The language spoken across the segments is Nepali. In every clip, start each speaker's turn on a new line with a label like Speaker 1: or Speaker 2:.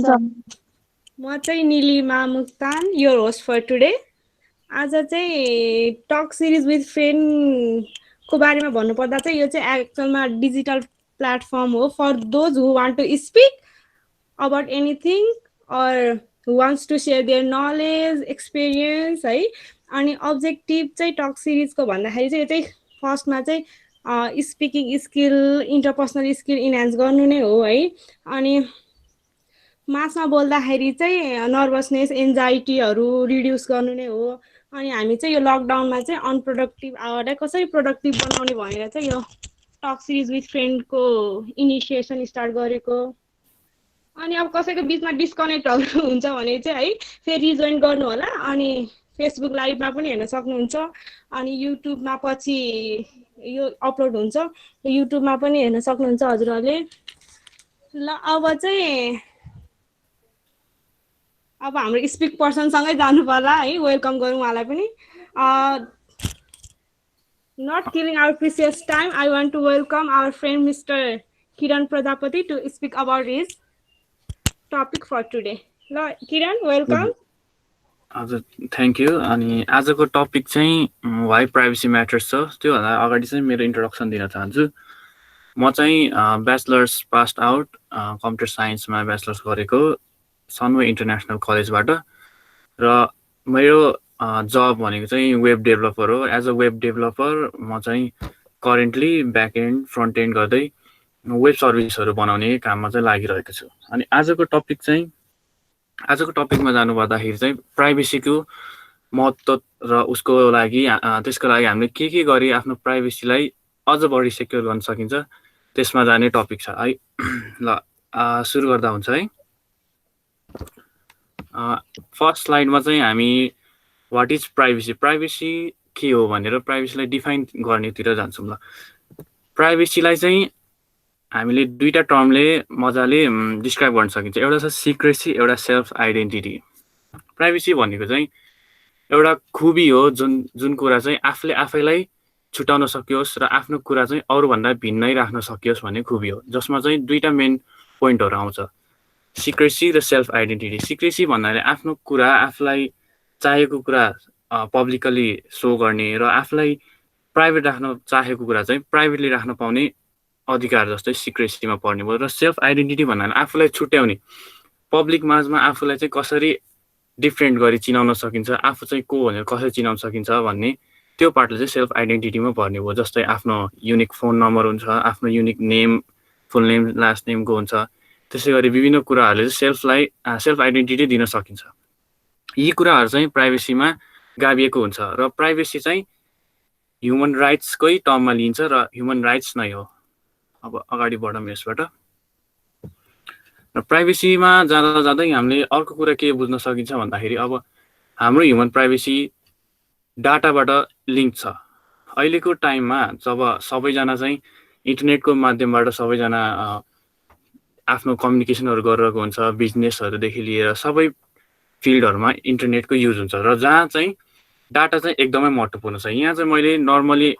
Speaker 1: म चाहिँ Nilima Muktan, your host for today. आज चाहिँ टक सिरिज विथ फ्रेन्डको बारेमा भन्नुपर्दा चाहिँ यो चाहिँ एक्चुअलमा डिजिटल प्लेटफर्म हो for those who want to speak about anything or who wants to share their knowledge experience है। अनि अब्जेक्टिभ चाहिँ टक सिरिजको भन्दाखेरि चाहिँ यो चाहिँ फर्स्टमा चाहिँ speaking skill interpersonal skill enhance गर्नु नै हो है। अनि मासमा बोल्दाखेरि चाहिँ नर्भसनेस एन्जाइटीहरू रिड्युस गर्नु नै हो। अनि हामी चाहिँ यो लकडाउनमा चाहिँ अनप्रोडक्टिभ आवरलाई कसरी प्रोडक्टिभ बनाउने भनेर चाहिँ यो टक सिरिज विथ फ्रेन्डको इनिसिएसन स्टार्ट गरेको। अनि अब कसैको बिचमा डिस्कनेक्टहरू हुन्छ भने चाहिँ है फेरि रिजोइन गर्नु होला। अनि फेसबुक लाइभमा पनि हेर्न सक्नुहुन्छ। अनि युट्युबमा पछि यो अपलोड हुन्छ, युट्युबमा पनि हेर्न सक्नुहुन्छ हजुरहरूले। ल अब हाम्रो स्पिक पर्सनसँगै जानु पर्ला है, वेलकम गरौँ उहाँलाई पनि। Not killing our precious time, I want to welcome our friend mister Kiran Prajapati to speak about his topic for today. ल किरण, वेलकम।
Speaker 2: हजुर, थ्याङ्क यू। अनि आजको टपिक चाहिँ वाइ प्राइभेसी म्याटर्स छ। त्योभन्दा अगाडि चाहिँ मेरो इन्ट्रोडक्सन दिन चाहन्छु। म चाहिँ ब्याचलर्स पास्ड आउट कम्प्युटर साइन्समा ब्याचलर्स गरेको सनवे इन्टरनेसनल कलेजबाट। र मेरो जब भनेको चाहिँ वेब डेभलपर हो। एज अ वेब डेभलपर म चाहिँ currently back end front end गर्दै वेब सर्भिसहरू बनाउने काममा चाहिँ लागिरहेको छु। अनि आजको टपिकमा जानुपर्दाखेरि चाहिँ प्राइभेसीको महत्त्व र उसको लागि त्यसको लागि हामीले के गरी आफ्नो प्राइभेसीलाई अझ बढी सेक्योर गर्न सकिन्छ त्यसमा जाने टपिक छ है। ल सुरु गर्दा हुन्छ है। फर्स्ट स्लाइडमा चाहिँ हामी वाट इज प्राइभेसी के हो भनेर प्राइभेसीलाई डिफाइन गर्नेतिर जान्छौँ। ल प्राइभेसीलाई चाहिँ हामीले दुईवटा टर्मले मजाले डिस्क्राइब गर्न सकिन्छ। एउटा छ सिक्रेसी, एउटा सेल्फ आइडेन्टिटी। प्राइभेसी भनेको चाहिँ एउटा खुबी हो जुन कुरा चाहिँ आफूले आफैलाई छुटाउन सकियोस् र आफ्नो कुरा चाहिँ अरूभन्दा भिन्नै राख्न सकियोस् भन्ने खुबी हो, जसमा चाहिँ दुईवटा मेन पोइन्टहरू आउँछ, सिक्रेसी र सेल्फ आइडेन्टिटी। सिक्रेसी भन्नाले आफ्नो कुरा, आफूलाई चाहेको कुरा पब्लिकली सो गर्ने र आफूलाई प्राइभेट राख्न चाहेको कुरा चाहिँ प्राइभेटली राख्न पाउने अधिकार जस्तै सिक्रेसीमा पर्ने भयो। र सेल्फ आइडेन्टिटी भन्नाले आफूलाई छुट्याउने, पब्लिक माझमा आफूलाई चाहिँ कसरी डिफ्रेन्ट गरी चिनाउन सकिन्छ, आफू चाहिँ को भनेर कसरी चिनाउन सकिन्छ भन्ने त्यो पार्टले चाहिँ सेल्फ आइडेन्टिटीमा पर्ने भयो। जस्तै आफ्नो युनिक फोन नम्बर हुन्छ, आफ्नो युनिक नेम, फुल नेम लास्ट नेमको हुन्छ। त्यसै गरी विभिन्न कुराहरूले चाहिँ सेल्फ आइडेन्टिटी दिन सकिन्छ। यी कुराहरू चाहिँ प्राइभेसीमा गाभिएको हुन्छ र प्राइभेसी चाहिँ ह्युमन राइट्सकै टर्ममा लिइन्छ र ह्युमन राइट्स नै हो। अब अगाडि बढौँ यसबाट। र प्राइभेसीमा जाँदै हामीले अर्को कुरा के बुझ्न सकिन्छ भन्दाखेरि अब हाम्रो ह्युमन प्राइभेसी डाटाबाट लिङ्क छ। अहिलेको टाइममा जब सबैजना चाहिँ इन्टरनेटको माध्यमबाट सबैजना आफ्नो कम्युनिकेसनहरू गरिरहेको हुन्छ, बिजनेसहरूदेखि लिएर सबै फिल्डहरूमा इन्टरनेटको युज हुन्छ र जहाँ चाहिँ डाटा चाहिँ एकदमै महत्त्वपूर्ण छ। यहाँ चाहिँ मैले नर्मली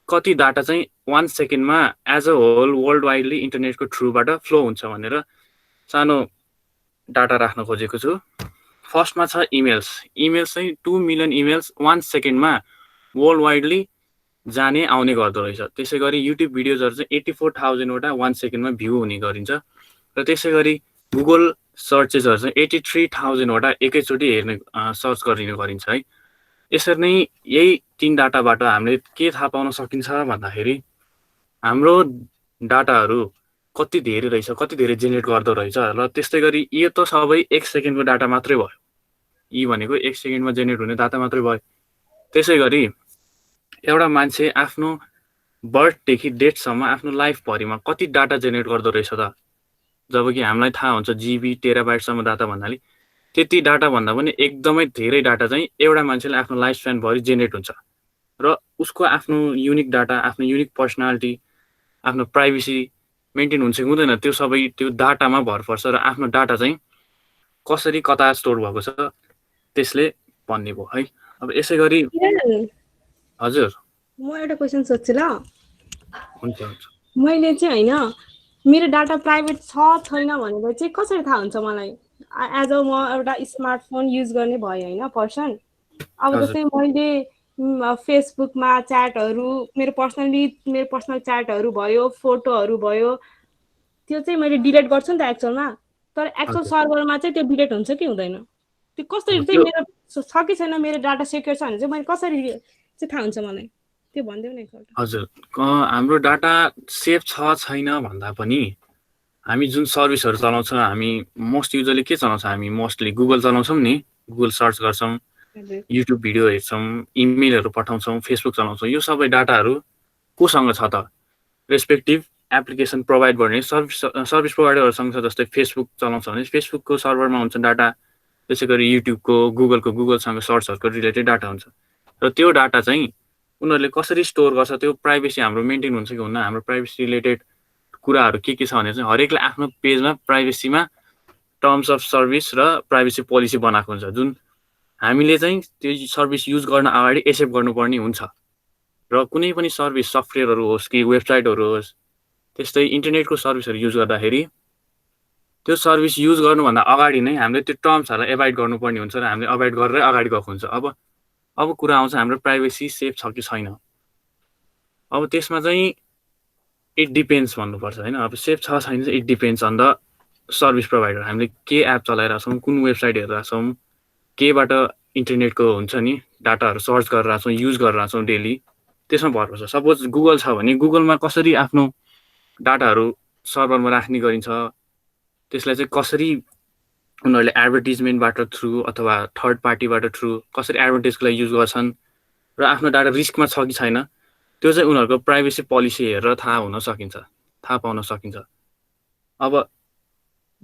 Speaker 2: कति डाटा चाहिँ 1 सेकेन्डमा as a whole world widely इन्टरनेटको थ्रुबाट फ्लो हुन्छ भनेर सानो डाटा राख्न खोजेको छु। फर्स्टमा छ इमेल्स चाहिँ 2 मिलियन इमेल्स 1 सेकेन्डमा वर्ल्ड वाइडली जाने आउने गर्दो रहेछ। त्यसै गरी युट्युब भिडियोजहरू चाहिँ 84,000वटा 1 सेकेन्डमा भ्यू हुने गरिन्छ। र त्यसै गरी गुगल सर्चेसहरू चाहिँ 83,000वटा एकैचोटि हेर्ने सर्च गरिन्छ है। यसरी नै यही 3 डाटाबाट हामीले के थाहा पाउन सकिन्छ भन्दाखेरि हाम्रो डाटाहरू कति धेरै रहेछ, कति धेरै जेनेरेट गर्दो रहेछ। र त्यस्तै गरी यो त सबै 1 सेकेन्डको डाटा मात्रै भयो। यी भनेको 1 सेकेन्डमा जेनेरेट हुने डाटा मात्रै भयो। त्यसै गरी एउटा मान्छे आफ्नो बर्थदेखि डेटसम्म आफ्नो लाइफभरिमा कति डाटा जेनेरेट गर्दो रहेछ त, जब कि हामीलाई थाहा हुन्छ जिबी टेराबाइटसम्म डाटा भन्नाले त्यति डाटा भन्दा पनि एकदमै धेरै डाटा चाहिँ एउटा मान्छेले आफ्नो लाइफ स्प्यानभरि जेनेरेट हुन्छ। र उसको आफ्नो युनिक डाटा, आफ्नो युनिक पर्सनालिटी, आफ्नो प्राइभेसी मेन्टेन हुन्छ कि हुँदैन त्यो सबै त्यो डाटामा भर पर्छ। र आफ्नो डाटा चाहिँ कसरी कता स्टोर भएको छ त्यसले भन्ने भयो है। अब यसै गरी हजुर
Speaker 1: म एउटा क्वेसन सोध्छु ल।
Speaker 2: हुन्छ।
Speaker 1: मैले चाहिँ होइन मेरो डाटा प्राइभेट छैन भनेर चाहिँ कसरी थाहा हुन्छ मलाई? एज अ म एउटा स्मार्टफोन युज गर्ने भएँ होइन पर्सन। अब
Speaker 2: हजुर
Speaker 1: जस्तै मैले फेसबुकमा च्याटहरू मेरो पर्सनल च्याटहरू भयो, फोटोहरू भयो, त्यो चाहिँ मैले डिलिट गर्छु नि त एक्चुअलमा। तर एक्चुअल
Speaker 2: हजुर
Speaker 1: सर्भरमा चाहिँ त्यो डिलिट हुन्छ कि हुँदैन? त्यो कसरी
Speaker 2: अब
Speaker 1: चाहिँ
Speaker 2: त्यो
Speaker 1: मेरो छ कि छैन, मेरो डाटा सेक्योर छ भने चाहिँ मैले कसरी चाहिँ थाहा हुन्छ मलाई? त्यो भनिदेऊ न एकपल्ट।
Speaker 2: हजुर हाम्रो डाटा सेफ छ छैन भन्दा पनि हामी जुन सर्भिसहरू चलाउँछौँ, हामी मोस्ट युजली के चलाउँछौँ, हामी मोस्टली गुगल चलाउँछौँ नि, गुगल सर्च गर्छौँ,
Speaker 1: हजुर
Speaker 2: युट्युब भिडियो हेर्छौँ, इमेलहरू पठाउँछौँ, फेसबुक चलाउँछौँ। यो सबै डाटाहरू कोसँग छ त? रेस्पेक्टिभ एप्लिकेसन प्रोभाइड गर्ने सर्भिस प्रोभाइडरहरूसँग छ। जस्तै फेसबुक चलाउँछ भने फेसबुकको सर्भरमा हुन्छ डाटा, त्यसै गरी युट्युबको गुगलसँग सर्चहरूको रिलेटेड डाटा हुन्छ। र त्यो डाटा चाहिँ उनीहरूले कसरी स्टोर गर्छ, त्यो प्राइभेसी हाम्रो मेन्टेन हुन्छ कि हुन्न, हाम्रो प्राइभेसी रिलेटेड कुराहरू के छ भने चाहिँ हरेकले आफ्नो पेजमा प्राइभेसीमा टर्म्स अफ सर्भिस र प्राइभेसी पोलिसी बनाएको हुन्छ, जुन हामीले चाहिँ त्यो सर्भिस युज गर्न अगाडि एक्सेप्ट गर्नुपर्ने हुन्छ। र कुनै पनि सर्भिस सफ्टवेयरहरू होस् कि वेबसाइटहरू होस्, त्यस्तै इन्टरनेटको सर्भिसहरू युज गर्दाखेरि त्यो सर्भिस युज गर्नुभन्दा अगाडि नै हामीले त्यो टर्म्सहरूलाई एभोइड गर्नुपर्ने हुन्छ र हामीले एभोइड गरेरै अगाडि गएको हुन्छ। अब कुरा आउँछ हाम्रो प्राइभेसी सेफ छ कि छैन। अब त्यसमा चाहिँ इट डिपेन्ड्स भन्नुपर्छ होइन। अब सेफ छ छैन चाहिँ it depends on the service provider. हामीले के एप चलाइरहेको छौँ, कुन वेबसाइट हेरिरहेको छौँ, केबाट इन्टरनेटको हुन्छ नि डाटाहरू सर्च गरिरहेको छौँ, युज गरिरहेको छौँ डेली, त्यसमा भर पर्छ। सपोज गुगल छ भने गुगलमा कसरी आफ्नो डाटाहरू सर्भरमा राख्ने गरिन्छ, त्यसलाई चाहिँ कसरी उनीहरूले एडभर्टिजमेन्टबाट थ्रु अथवा थर्ड पार्टीबाट थ्रु कसरी एडभर्टाइजको लागि युज गर्छन् र आफ्नो डाटा रिस्कमा छ कि छैन, त्यो चाहिँ उनीहरूको प्राइभेसी पोलिसी हेरेर थाहा पाउन सकिन्छ। अब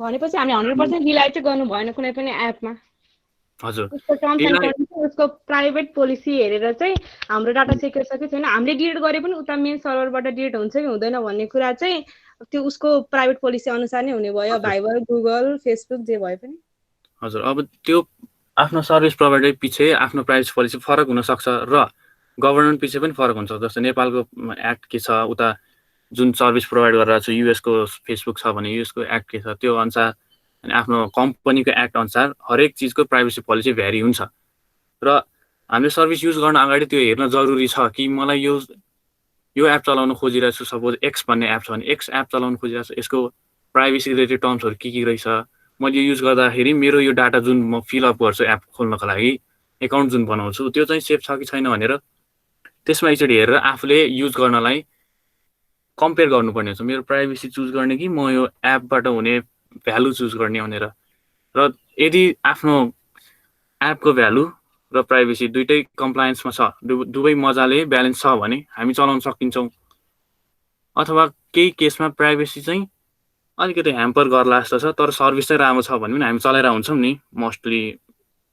Speaker 1: भनेपछि हामीले 100% रिलाइ चाहिँ गर्नु भएन कुनै पनि एपमा।
Speaker 2: हजुर
Speaker 1: उसको टर्म्स एन्ड
Speaker 2: यसलाई
Speaker 1: कन्डिसन, उसको प्राइभेट पोलिसी हेरेर चाहिँ हाम्रो डाटा सेक्योर छ कि छैन, हामीले डिलिट गरे पनि उता मेन सर्भरबाट डिलिट हुन्छ कि हुँदैन भन्ने कुरा चाहिँ त्यो उसको प्राइभेट पोलिसी अनुसार नै हुने भयो,
Speaker 2: हजुर
Speaker 1: भाइबर, गुगल, फेसबुक जे भए पनि।
Speaker 2: हजुर अब त्यो आफ्नो सर्भिस प्रोभाइडर पछि आफ्नो प्राइभेसी पोलिसी फरक हुनसक्छ र गभर्मेन्ट पछि पनि फरक हुन्छ। जस्तै नेपालको एक्ट के छ, उता जुन सर्भिस प्रोभाइड गरिरहेको छ युएसको फेसबुक छ भने युएसको एक्ट के छ, त्यो अनुसार अनि आफ्नो कम्पनीको एक्ट अनुसार हरेक चिजको प्राइभेसी पोलिसी भ्यारी हुन्छ। र हामीले सर्भिस युज गर्न अगाडि त्यो हेर्न जरुरी छ कि मलाई यो एप चलाउन खोजिरहेको छु। सपोज एक्स भन्ने एप छ भने एक्स एप चलाउन खोजिरहेको छु, यसको प्राइभेसी रिलेटेड टर्म्सहरू के रहेछ, मैले युज गर्दाखेरि मेरो यो डाटा जुन म फिलअप गर्छु एप खोल्नको लागि, एकाउन्ट जुन बनाउँछु, त्यो चाहिँ सेफ छ कि छैन भनेर त्यसमा एकचोटि हेरेर आफूले युज गर्नलाई कम्पेयर गर्नुपर्ने हुन्छ। मेरो प्राइभेसी चुज गर्ने कि म यो एपबाट हुने भ्यालु चुज गर्ने भनेर। र यदि आफ्नो एपको भ्यालु र प्राइभेसी दुइटै कम्प्लायन्समा छ, दुवै मजाले ब्यालेन्स छ भने हामी चलाउन सकिन्छौँ। अथवा केही केसमा प्राइभेसी चाहिँ अलिकति ह्याम्पर गर्ला जस्तो छ तर सर्भिस चाहिँ राम्रो छ भने पनि हामी चलाइरहेको हुन्छौँ नि। मोस्टली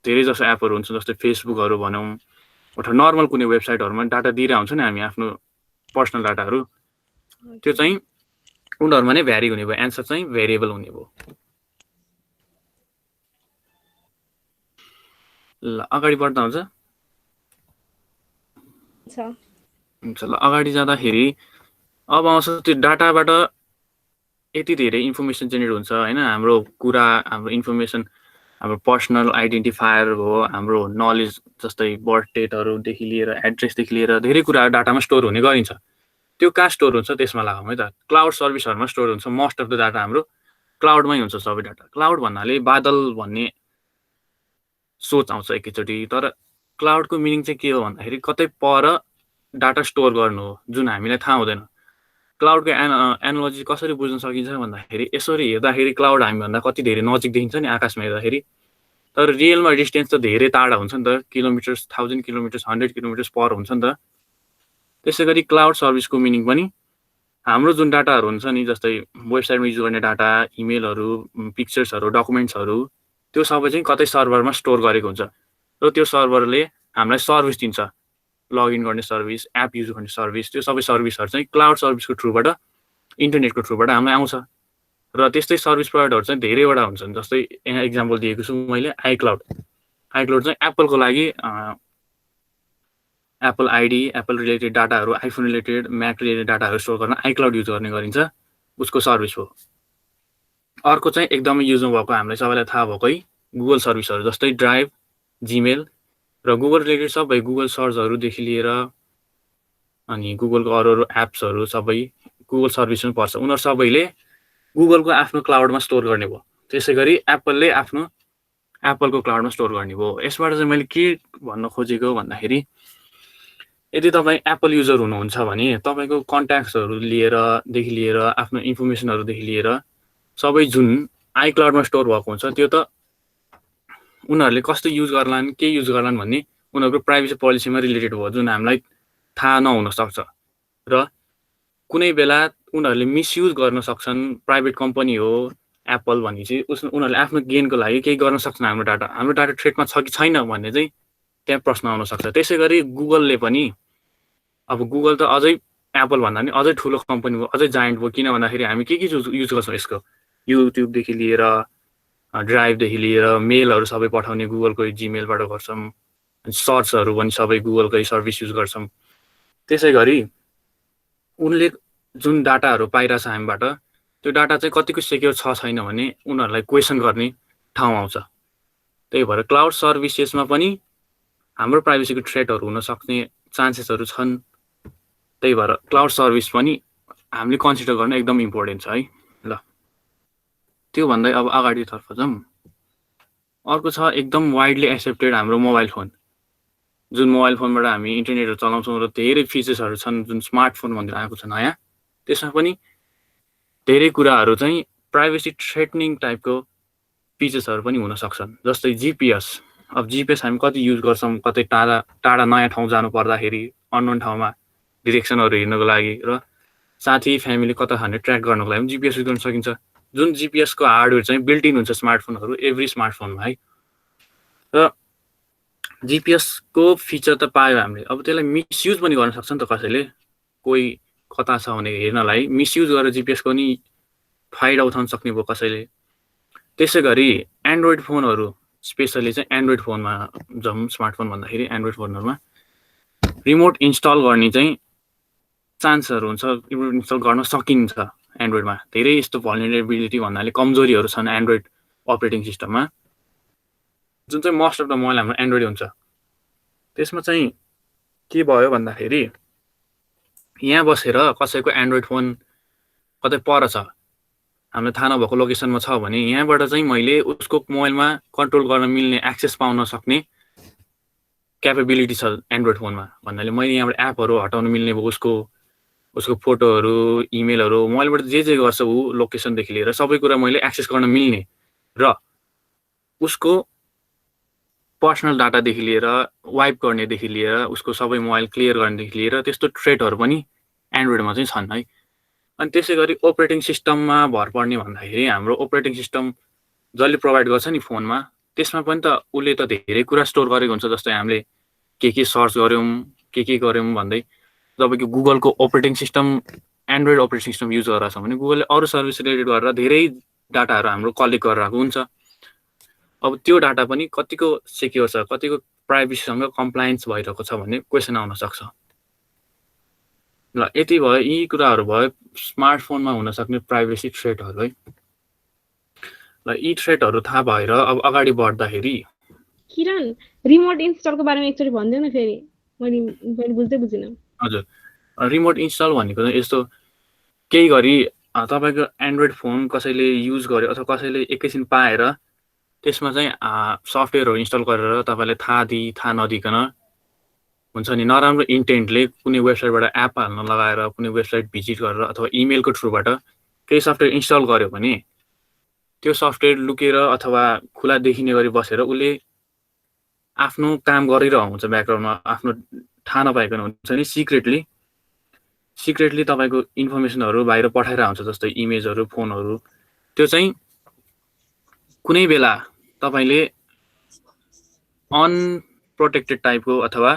Speaker 2: धेरै जसो एपहरू हुन्छ, जस्तै फेसबुकहरू भनौँ अथवा नर्मल कुनै वेबसाइटहरूमा डाटा दिइरहेको हुन्छ नि हामी, आफ्नो पर्सनल डाटाहरू, त्यो चाहिँ उनीहरूमा नै भ्यारी हुने भयो। एन्सर चाहिँ भेरिएबल हुने भयो। ल अगाडि बढ्दा हुन्छ। ल अगाडि जाँदाखेरि अब आउँछ त्यो डाटाबाट यति धेरै इन्फर्मेसन जेनेरेट हुन्छ होइन। हाम्रो कुरा, हाम्रो इन्फर्मेसन, हाम्रो पर्सनल आइडेन्टिफायर हो, हाम्रो नलेज जस्तै बर्थ डेटहरूदेखि लिएर एड्रेसदेखि लिएर धेरै कुराहरू डाटामा स्टोर हुने गरिन्छ। त्यो कहाँ स्टोर हुन्छ त्यसमा लगाऊँ है त। क्लाउड सर्भिसहरूमा स्टोर हुन्छ। मोस्ट अफ द डाटा हाम्रो क्लाउडमै हुन्छ। सबै डाटा क्लाउड भन्नाले बादल भन्ने सोच आउँछ एकैचोटि, तर क्लाउडको मिनिङ चाहिँ के हो भन्दाखेरि कतै पर डाटा स्टोर गर्नु हो जुन हामीलाई थाहा हुँदैन। क्लाउडको एनालोजी कसरी बुझ्न सकिन्छ भन्दाखेरि यसरी हेर्दाखेरि क्लाउड हामीभन्दा कति धेरै नजिक देखिन्छ नि आकाशमा हेर्दाखेरि, तर रियलमा डिस्टेन्स त धेरै टाढा हुन्छ नि त, किलोमिटर्स, 1000 किलोमिटर्स, 100 किलोमिटर्स पर हुन्छ नि त। त्यसै गरी क्लाउड सर्भिसको मिनिङ पनि हाम्रो जुन डाटाहरू हुन्छ नि, जस्तै वेबसाइटमा युज गर्ने डाटा, इमेलहरू, पिक्चर्सहरू, डकुमेन्ट्सहरू, त्यो सबै चाहिँ कतै सर्भरमा स्टोर गरेको हुन्छ र त्यो सर्भरले हामीलाई सर्भिस दिन्छ। लगइन गर्ने सर्भिस, एप युज गर्ने सर्भिस, त्यो सबै सर्भिसहरू चाहिँ क्लाउड सर्भिसको थ्रुबाट, इन्टरनेटको थ्रुबाट हामीलाई आउँछ। र त्यस्तै सर्भिस प्रोभाइडरहरू चाहिँ धेरैवटा हुन्छन्। जस्तै यहाँ इक्जाम्पल दिएको छु मैले, आइक्लाउड चाहिँ एप्पलको लागि एप्पल आइडी, एप्पल रिलेटेड डाटाहरू, आइफोन रिलेटेड, म्याक रिलेटेड डाटाहरू स्टोर गर्न आइक्लाउड युज गर्ने गरिन्छ। उसको सर्भिस हो। अर्को चाहिँ एकदमै युज भएको हामीलाई सबैलाई थाहा भएकै गुगल सर्भिसहरू जस्तै ड्राइभ, जिमेल र गुगल रिलेटेड सबै गुगल सर्चहरूदेखि लिएर अनि गुगलको अरू अरू एप्सहरू सबै गुगल सर्भिसमा पर्छ। उनीहरू सबैले गुगलको आफ्नो क्लाउडमा स्टोर गर्ने भयो। त्यसै गरी एप्पलले आफ्नो एप्पलको क्लाउडमा स्टोर गर्ने भयो। यसबाट चाहिँ मैले के भन्न खोजेको भन्दाखेरि यदि तपाईँ एप्पल युजर हुनुहुन्छ भने तपाईँको कन्ट्याक्ट्सहरू देखि लिएर आफ्नो इन्फर्मेसनहरूदेखि लिएर सबै जुन आइक्लाउडमा स्टोर भएको हुन्छ त्यो त उनीहरूले कस्तो युज गर्लान्, के युज गर्लान् भन्ने उनीहरूको प्राइभेसी पोलिसीमा रिलेटेड भयो, जुन हामीलाई थाहा नहुन सक्छ र कुनै बेला उनीहरूले मिसयुज गर्न सक्छन्। प्राइभेट कम्पनी हो एप्पल भनेपछि उनीहरूले आफ्नो गेनको लागि केही गर्न सक्छन्। हाम्रो डाटा थ्रेटमा छ कि छैन भन्ने चाहिँ त्यहाँ प्रश्न आउन सक्छ। त्यसै गरी गुगलले पनि, अब गुगल त अझै एप्पल भन्दा पनि अझै ठुलो कम्पनी हो, अझै जायन्ट हो। किन भन्दाखेरि हामी के युज गर्छौँ यसको, युट्युबदेखि लिएर ड्राइभदेखि लिएर मेलहरू सबै पठाउने गुगलको जिमेलबाट गर्छौँ। सर्चहरू पनि सबै गुगलकै सर्भिस युज गर्छौँ। त्यसै गरी उनले जुन डाटाहरू पाइरहेछ हामीबाट त्यो डाटा चाहिँ कतिको सेक्योर छ छैन भने उनीहरूलाई क्वेसन गर्ने ठाउँ आउँछ। त्यही भएर क्लाउड सर्भिसेसमा पनि हाम्रो प्राइभेसीको थ्रेटहरू हुन सक्ने चान्सेसहरू छन्। त्यही भएर क्लाउड सर्भिस पनि हामीले कन्सिडर गर्न एकदम इम्पोर्टेन्ट छ है। ल त्यो भन्दै अब अगाडितर्फ जाउँ। अर्को छ एकदम वाइडली एक्सेप्टेड हाम्रो मोबाइल फोन। जुन मोबाइल फोनबाट हामी इन्टरनेटहरू चलाउँछौँ र धेरै फिचर्सहरू छन् जुन स्मार्टफोन भनेर आएको छ नयाँ, त्यसमा पनि धेरै कुराहरू चाहिँ प्राइभेसी थ्रेटनिङ टाइपको फिचर्सहरू पनि हुन सक्छन्। जस्तै जिपिएस। अब जिपिएस हामी कति युज गर्छौँ, कतै टाढा नयाँ ठाउँ जानु पर्दाखेरि अननोन ठाउँमा डिरेक्सनहरू हेर्नको लागि र साथी फ्यामिली कता खाने ट्र्याक गर्नको लागि पनि जिपिएस युज गर्न सकिन्छ। जुन जिपिएसको हार्डवेयर चाहिँ बिल्ट इन हुन्छ स्मार्टफोनहरू, एभ्री स्मार्टफोनमा है। र जिपिएसको फिचर त पायो हामीले, अब त्यसलाई मिसयुज पनि गर्न सक्छ नि त कसैले। कोही कता छ भने हेर्नलाई मिसयुज गरेर जिपिएसको नि फाइदा उठाउन सक्ने भयो कसैले। त्यसै गरी एन्ड्रोइड फोनहरू, स्पेसली चाहिँ एन्ड्रोइड फोनमा जाउँ, स्मार्टफोन भन्दाखेरि एन्ड्रोइड फोनहरूमा रिमोट इन्स्टल गर्ने चाहिँ चान्सहरू हुन्छ, रिमोट इन्स्टल गर्न सकिन्छ एन्ड्रोइडमा। धेरै यस्तो भल्नरेबिलिटी भन्नाले कमजोरीहरू छन् एन्ड्रोइड अपरेटिङ सिस्टममा, जुन चाहिँ मोस्ट अफ द मोबाइल हाम्रो एन्ड्रोइड हुन्छ। त्यसमा चाहिँ के भयो भन्दाखेरि यहाँ बसेर कसैको एन्ड्रोइड फोन कतै पर छ, हामीलाई थाहा नभएको लोकेसनमा छ भने यहाँबाट चाहिँ मैले उसको मोबाइलमा कन्ट्रोल गर्न मिल्ने, एक्सेस पाउन सक्ने क्यापेबिलिटी छ एन्ड्रोइड फोनमा। भन्नाले मैले यहाँबाट एपहरू हटाउन मिल्ने भयो, उसको फोटोहरू, इमेलहरू, मोबाइलबाट जे गर्छ ऊ लोकेसनदेखि लिएर सबै कुरा मैले एक्सेस गर्न मिल्ने र उसको पर्सनल डाटादेखि लिएर वाइप गर्नेदेखि लिएर उसको सबै मोबाइल क्लियर गर्नेदेखि लिएर त्यस्तो थ्रेटहरू पनि एन्ड्रोइडमा चाहिँ छन् है। अनि त्यसै गरी अपरेटिङ सिस्टममा भर पर्ने भन्दाखेरि हाम्रो अपरेटिङ सिस्टम जसले प्रोभाइड गर्छ नि फोनमा, त्यसमा पनि त उसले त धेरै कुरा स्टोर गरेको हुन्छ। जस्तै हामीले के सर्च गऱ्यौँ, के गऱ्यौँ भन्दै तपाईँको गुगलको operating system, Android operating system use गरिरहेको छ भने गुगलले अरू सर्भिस रिलेटेड गरेर धेरै डाटाहरू हाम्रो कलेक्ट गरिरहेको हुन्छ। अब त्यो डाटा पनि कतिको सेक्योर छ, कतिको प्राइभेसीसँग कम्प्लायन्स भइरहेको छ भन्ने क्वेसन आउन सक्छ। ल यति भयो, यी कुराहरू भयो स्मार्टफोनमा हुन सक्ने प्राइभेसी थ्रेटहरू है। ल यी थ्रेटहरू थाहा भएर अब अगाडि बढ्दाखेरि
Speaker 1: किरण रिमोट इन्स्टलको बारेमा एकचोटि भनिदेऊ न फेरि, मैले बुझ्दै बुझिनँ।
Speaker 2: हजुर, रिमोट इन्स्टल भनेको चाहिँ यस्तो केही गरी तपाईँको एन्ड्रोइड फोन कसैले युज गर्यो अथवा कसैले एकैछिन पाएर त्यसमा चाहिँ सफ्टवेयरहरू इन्स्टल गरेर तपाईँलाई थाहा नदिकन हुन्छ नि, नराम्रो इन्टेन्टले कुनै वेबसाइटबाट एप हाल्न लगाएर, कुनै वेबसाइट भिजिट गरेर अथवा इमेलको थ्रुबाट केही सफ्टवेयर इन्स्टल गर्यो भने त्यो सफ्टवेयर लुकेर अथवा खुला देखिने गरी बसेर उसले आफ्नो काम गरिरहेको हुन्छ ब्याकग्राउन्डमा, आफ्नो थाहा नपाइकन हुन्छ नि, सिक्रेटली तपाईँको इन्फर्मेसनहरू बाहिर पठाइरहेको हुन्छ। जस्तै इमेजहरू, फोनहरू, त्यो चाहिँ कुनै बेला तपाईँले अनप्रोटेक्टेड टाइपको अथवा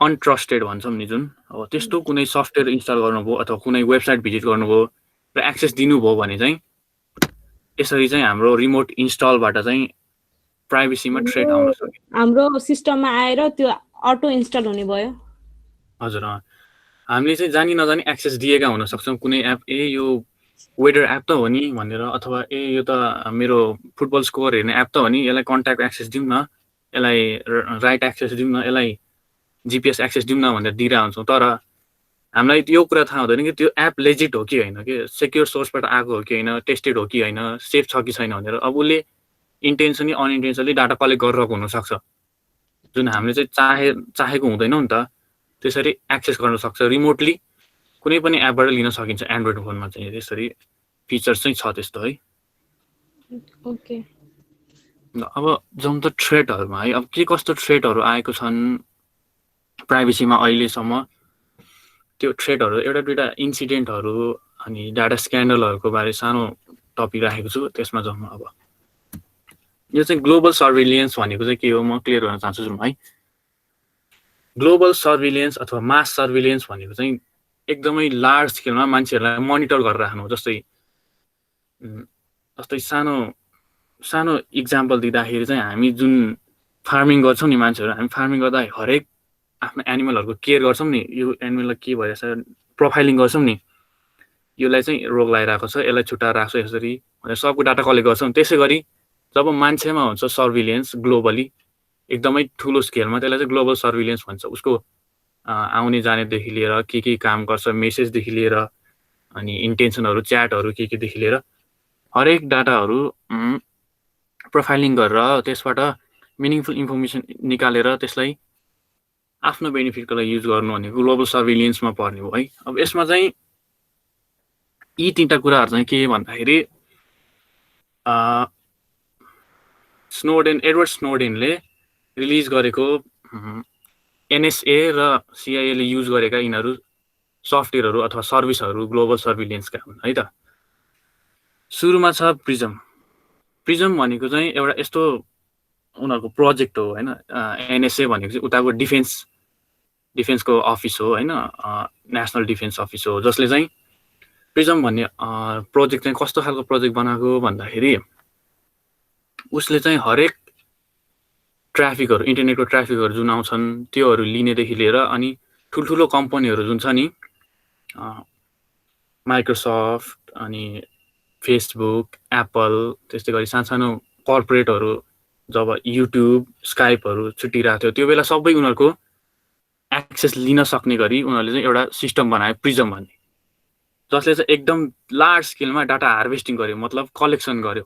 Speaker 2: अनट्रस्टेड भन्छौँ नि जुन, अब त्यस्तो कुनै सफ्टवेयर इन्स्टल गर्नुभयो अथवा कुनै वेबसाइट भिजिट गर्नुभयो र एक्सेस दिनुभयो भने चाहिँ यसरी चाहिँ हाम्रो रिमोट इन्स्टलबाट चाहिँ प्राइभेसीमा थ्रेट आउन सक्छ।
Speaker 1: हाम्रो सिस्टममा आएर त्यो अटो इन्स्टल हुने भयो।
Speaker 2: हजुर, हामीले चाहिँ जानी नजानी एक्सेस दिएका हुन सक्छौँ कुनै एप यो वेदर एप त हो नि भनेर, अथवा यो त मेरो फुटबल स्कोर हेर्ने एप त हो नि, यसलाई कन्ट्याक्ट एक्सेस दिउँ न, यसलाई राइट एक्सेस दिउँ न, यसलाई जिपिएस एक्सेस दिउँ न भनेर दिइरहेको हुन्छौँ। तर हामीलाई यो कुरा थाहा हुँदैन कि त्यो एप लेजिट हो कि होइन, कि सेक्योर सोर्सबाट आएको हो कि होइन, टेस्टेड हो कि होइन, सेफ छ कि छैन भनेर। अब उसले इन्टेन्सनली अनइन्टेन्सनली डाटा कलेक्ट गरिरहेको हुनसक्छ, जुन हामीले चाहिँ चाहेको हुँदैनौँ नि त। त्यसरी एक्सेस गर्न सक्छ रिमोटली, कुनै पनि एपबाट लिन सकिन्छ एन्ड्रोइड फोनमा चाहिँ। त्यसरी फिचर्स चाहिँ छ त्यस्तो है।
Speaker 1: ओके,
Speaker 2: अब जाउँ त थ्रेटहरूमा है। अब के कस्तो थ्रेटहरू आएको छन् प्राइभेसीमा अहिलेसम्म, त्यो थ्रेटहरू एउटा दुइटा इन्सिडेन्टहरू अनि डाटा स्क्यान्डलहरूको बारे सानो टपिक राखेको छु, त्यसमा जाउँ। अब यो चाहिँ ग्लोबल सर्भिलियन्स भनेको चाहिँ के हो म क्लियर गर्न चाहन्छु है। ग्लोबल सर्भिलियन्स अथवा मास सर्भिलियन्स भनेको चाहिँ एकदमै लार्ज स्केलमा मान्छेहरूलाई मोनिटर गरेर राख्नु। जस्तै सानो सानो इक्जाम्पल दिँदाखेरि चाहिँ हामी जुन फार्मिङ गर्छौँ नि मान्छेहरू, हामी फार्मिङ गर्दा हरेक आफ्नो एनिमलहरूको केयर गर्छौँ नि, यो एनिमललाई के भइरहेछ प्रोफाइलिङ गर्छौँ नि, यसलाई चाहिँ रोग लगाइरहेको छ, यसलाई छुट्टाएर राख्छ यसरी भनेर सबको डाटा कलेक्ट गर्छौँ। त्यसै गरी जब मान्छेमा हुन्छ सर्भिलियन्स ग्लोबली एकदमै ठुलो स्केलमा, त्यसलाई चाहिँ ग्लोबल सर्भिलियन्स भन्छ। उसको आउने जानेदेखि लिएर के काम गर्छ, मेसेजदेखि लिएर अनि इन्टेन्सनहरू, च्याटहरू केदेखि लिएर हरेक डाटाहरू प्रोफाइलिङ गरेर त्यसबाट मिनिङफुल इन्फर्मेसन निकालेर त्यसलाई आफ्नो बेनिफिटको लागि युज गर्नु भनेको ग्लोबल सर्भिलियन्समा पर्ने हो है। अब यसमा चाहिँ यी तिनवटा कुराहरू चाहिँ के भन्दाखेरि एडवर्ड स्नोडेनले रिलिज गरेको एनएसए र सिआइएले युज गरेका यिनीहरू सफ्टवेयरहरू अथवा सर्भिसहरू ग्लोबल सर्भिलियन्सका हुन् है त। सुरुमा छ प्रिजम। प्रिजम भनेको चाहिँ एउटा यस्तो उनीहरूको प्रोजेक्ट हो होइन। एनएसए भनेको चाहिँ उताको डिफेन्सको अफिस हो होइन, नेसनल डिफेन्स अफिस हो, जसले चाहिँ प्रिजम भन्ने प्रोजेक्ट चाहिँ कस्तो खालको प्रोजेक्ट बनाएको भन्दाखेरि उसले चाहिँ हरेक ट्राफिकहरू, इन्टरनेटको ट्राफिकहरू जुन आउँछन् त्योहरू लिनेदेखि लिएर अनि ठुल्ठुलो कम्पनीहरू जुन छ नि, माइक्रोसफ्ट अनि फेसबुक, एप्पल, त्यस्तै गरी सानो कर्पोरेटहरू जब युट्युब, स्काइपहरू छुटिरहेको थियो त्यो बेला सबै उनीहरूको एक्सेस लिन सक्ने गरी उनीहरूले चाहिँ एउटा सिस्टम बनायो प्रिजम भन्ने, जसले चाहिँ एकदम लार्ज स्केलमा डाटा हार्भेस्टिङ गर्यो, मतलब कलेक्सन गर्यो।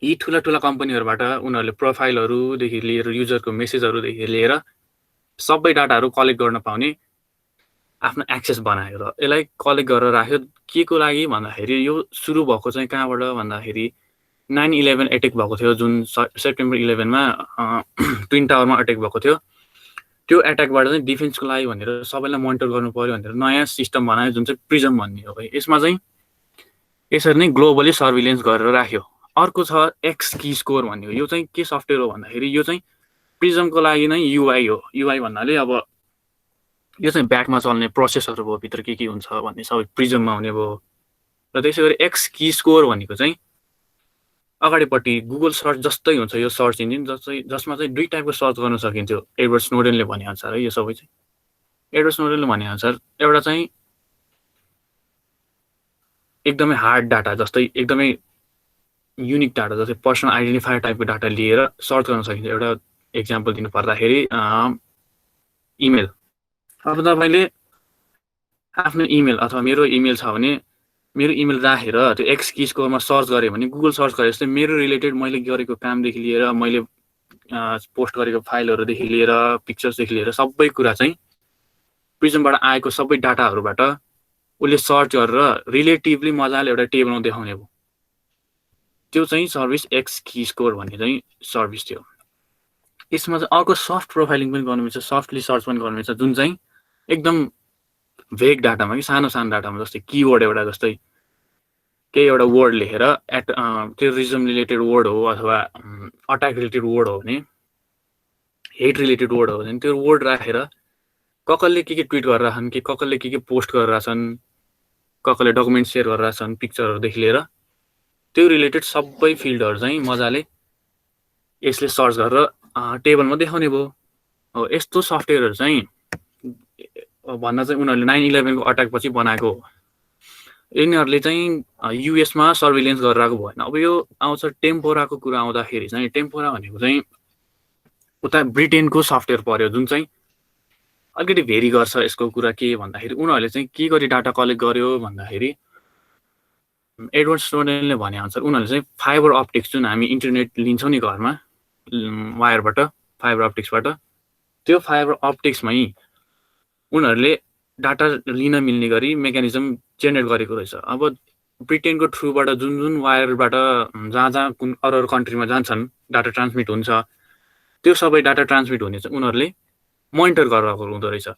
Speaker 2: यी ठुला ठुला कम्पनीहरूबाट उनीहरूले प्रोफाइलहरूदेखि लिएर युजरको मेसेजहरूदेखि लिएर सबै डाटाहरू कलेक्ट गर्न पाउने आफ्नो एक्सेस बनायो र यसलाई कलेक्ट गरेर राख्यो। के को लागि भन्दाखेरि यो सुरु भएको चाहिँ कहाँबाट भन्दाखेरि 9/11 एटेक भएको थियो, जुन सेप्टेम्बर 11मा ट्विन टावरमा अट्याक भएको थियो। त्यो एट्याकबाट चाहिँ डिफेन्सको लागि भनेर सबैलाई मोनिटर गर्नु पर्यो भनेर नयाँ सिस्टम बनायो जुन चाहिँ प्रिजम भन्ने हो है। यसमा चाहिँ यसरी नै ग्लोबली सर्भिलेन्स गरेर राख्यो। अर्को छ एक्स की स्कोर भन्ने हो। यो चाहिँ के सफ्टवेयर हो भन्दाखेरि यो चाहिँ प्रिजमको लागि नै युआई हो। युआई भन्नाले अब यो चाहिँ ब्याकमा चल्ने प्रोसेसहरू भयो, भित्र के हुन्छ भन्ने सबै प्रिजममा हुने भयो। र त्यसै गरी एक्स की स्कोर भनेको चाहिँ अगाडिपट्टि गुगल सर्च जस्तै हुन्छ यो सर्च इन्जिन, जसमा चाहिँ दुई टाइपको सर्च गर्न सकिन्थ्यो एडवर्ड स्नोडेनले भने अनुसार है। यो सबै चाहिँ एडवर्ड स्नोडेनले भने अनुसार एउटा चाहिँ एकदमै हार्ड डाटा, जस्तै एकदमै युनिक डाटा, जस्तै पर्सनल आइडेन्टिफायर टाइपको डाटा लिएर सर्च गर्न सकिन्छ। एउटा एक्जाम्पल दिनु पर्दाखेरि इमेल। अब तपाईँले आफ्नो इमेल अथवा मेरो इमेल छ भने मेरो इमेल राखेर त्यो एक्स की स्कोरमा सर्च गरेँ भने गुगल सर्च गरे जस्तै मेरो रिलेटेड मैले गरेको कामदेखि लिएर मैले पोस्ट गरेको फाइलहरूदेखि लिएर पिक्चर्सदेखि लिएर सबै कुरा चाहिँ प्रिजमबाट आएको सबै डाटाहरूबाट उसले सर्च गरेर रिलेटिभली मजाले एउटा टेबलमा देखाउने भयो। त्यो चाहिँ सर्भिस एक्स की स्कोर भन्ने चाहिँ सर्भिस थियो। यसमा चाहिँ अर्को सफ्ट प्रोफाइलिङ पनि गर्नु मिल्छ, सफ्टली सर्च पनि गर्नु मिल्छ, जुन चाहिँ एकदम भेग डाटामा कि सानो सानो डाटामा, जस्तै किवर्ड एउटा, जस्तै केही एउटा वर्ड लेखेर टेररिजम रिलेटेड वर्ड हो अथवा अट्याक रिलेटेड वर्ड हो भने, हेट रिलेटेड वर्ड हो भने त्यो वर्ड राखेर कसले के ट्विट गरिरहेछन्, कि कसले के पोस्ट गरिरहेछन्, कसले डकुमेन्ट सेयर गरिरहेछन्, पिक्चरहरूदेखि लिएर त्यो रिलेटेड सबै फिल्डहरू चाहिँ मजाले यसले सर्च गरेर टेबलमा देखाउने भयो। हो यस्तो सफ्टवेयरहरू चाहिँ भन्दा चाहिँ उनीहरूले 9/11 को अट्याक पछि बनाएको हो। यिनीहरूले चाहिँ युएसमा सर्भिलेन्स गरिरहेको भएन। अब यो आउँछ टेम्पोराको कुरा आउँदाखेरि चाहिँ टेम्पोरा भनेको चाहिँ उता ब्रिटेनको सफ्टवेयर पर्यो, जुन चाहिँ अलिकति भेरी गर्छ यसको कुरा के भन्दाखेरि उनीहरूले चाहिँ के गरी डाटा कलेक्ट गर्यो भन्दाखेरि एडवर्ड स्नोडेनले भने अनुसार उनीहरूले चाहिँ फाइबर अप्टिक्स जुन हामी इन्टरनेट लिन्छौँ नि घरमा वायरबाट, फाइबर अप्टिक्सबाट, त्यो फाइबर अप्टिक्समै उनीहरूले डाटा लिन मिल्ने गरी मेकानिजम जेनेरेट गरेको रहेछ। अब ब्रिटेनको थ्रुबाट जुन जुन वायरबाट जहाँ जहाँ कुन अरू कन्ट्रीमा जान्छन् डाटा ट्रान्समिट हुन्छ, त्यो सबै डाटा ट्रान्समिट हुने चाहिँ उनीहरूले मोनिटर गरेर हुँदो रहेछ।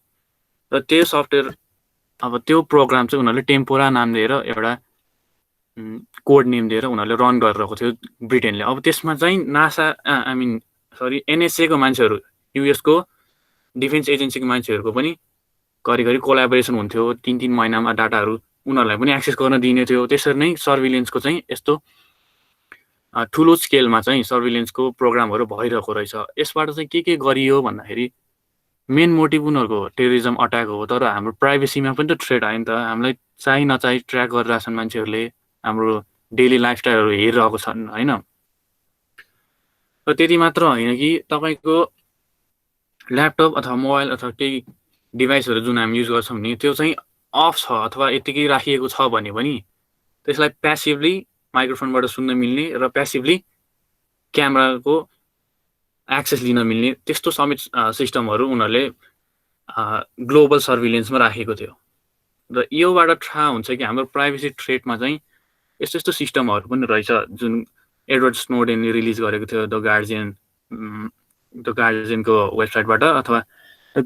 Speaker 2: र त्यो सफ्टवेयर अब त्यो प्रोग्राम चाहिँ उनीहरूले टेम्पोरा नाम दिएर एउटा कोड नेम दिएर उनीहरूले रन गरिरहेको थियो ब्रिटेनले। अब त्यसमा चाहिँ नासा एनएसएको मान्छेहरू, युएसको डिफेन्स एजेन्सीको मान्छेहरूको पनि घरिघरि कोलाबोरेसन हुन्थ्यो। 3-3 महिनामा डाटाहरू उनीहरूलाई पनि एक्सेस गर्न दिने थियो। त्यसरी नै सर्भिलेन्सको चाहिँ यस्तो ठुलो स्केलमा चाहिँ सर्भिलेन्सको प्रोग्रामहरू भइरहेको रहेछ। यसबाट चाहिँ के गरियो भन्दाखेरि मेन मोटिभ उनीहरूको टेररिजम अट्याक हो, तर हाम्रो प्राइभेसीमा पनि त थ्रेट आयो नि त। हामीलाई चाहिँ नचाहि ट्र्याक गरिरहेछन् मान्छेहरूले, हाम्रो डेली लाइफस्टाइलहरू हेरिरहेको छन् होइन। र त्यति मात्र होइन कि तपाईँको ल्यापटप अथवा मोबाइल अथवा केही डिभाइसहरू जुन हामी युज गर्छौँ नि, त्यो चाहिँ अफ छ अथवा यतिकै राखिएको छ भने पनि त्यसलाई प्यासिभली माइक्रोफोनबाट सुन्न मिल्ने र प्यासिभली क्यामेराको एक्सेस लिन मिल्ने त्यस्तो समेत सिस्टमहरू उनीहरूले ग्लोबल सर्भिलेन्समा राखेको थियो। र योबाट थाहा हुन्छ कि हाम्रो प्राइभेसी थ्रेटमा चाहिँ यस्तो यस्तो सिस्टमहरू पनि रहेछ जुन एडवर्ड स्नोडेनले रिलिज गरेको थियो द गार्जियनको वेबसाइटबाट अथवा द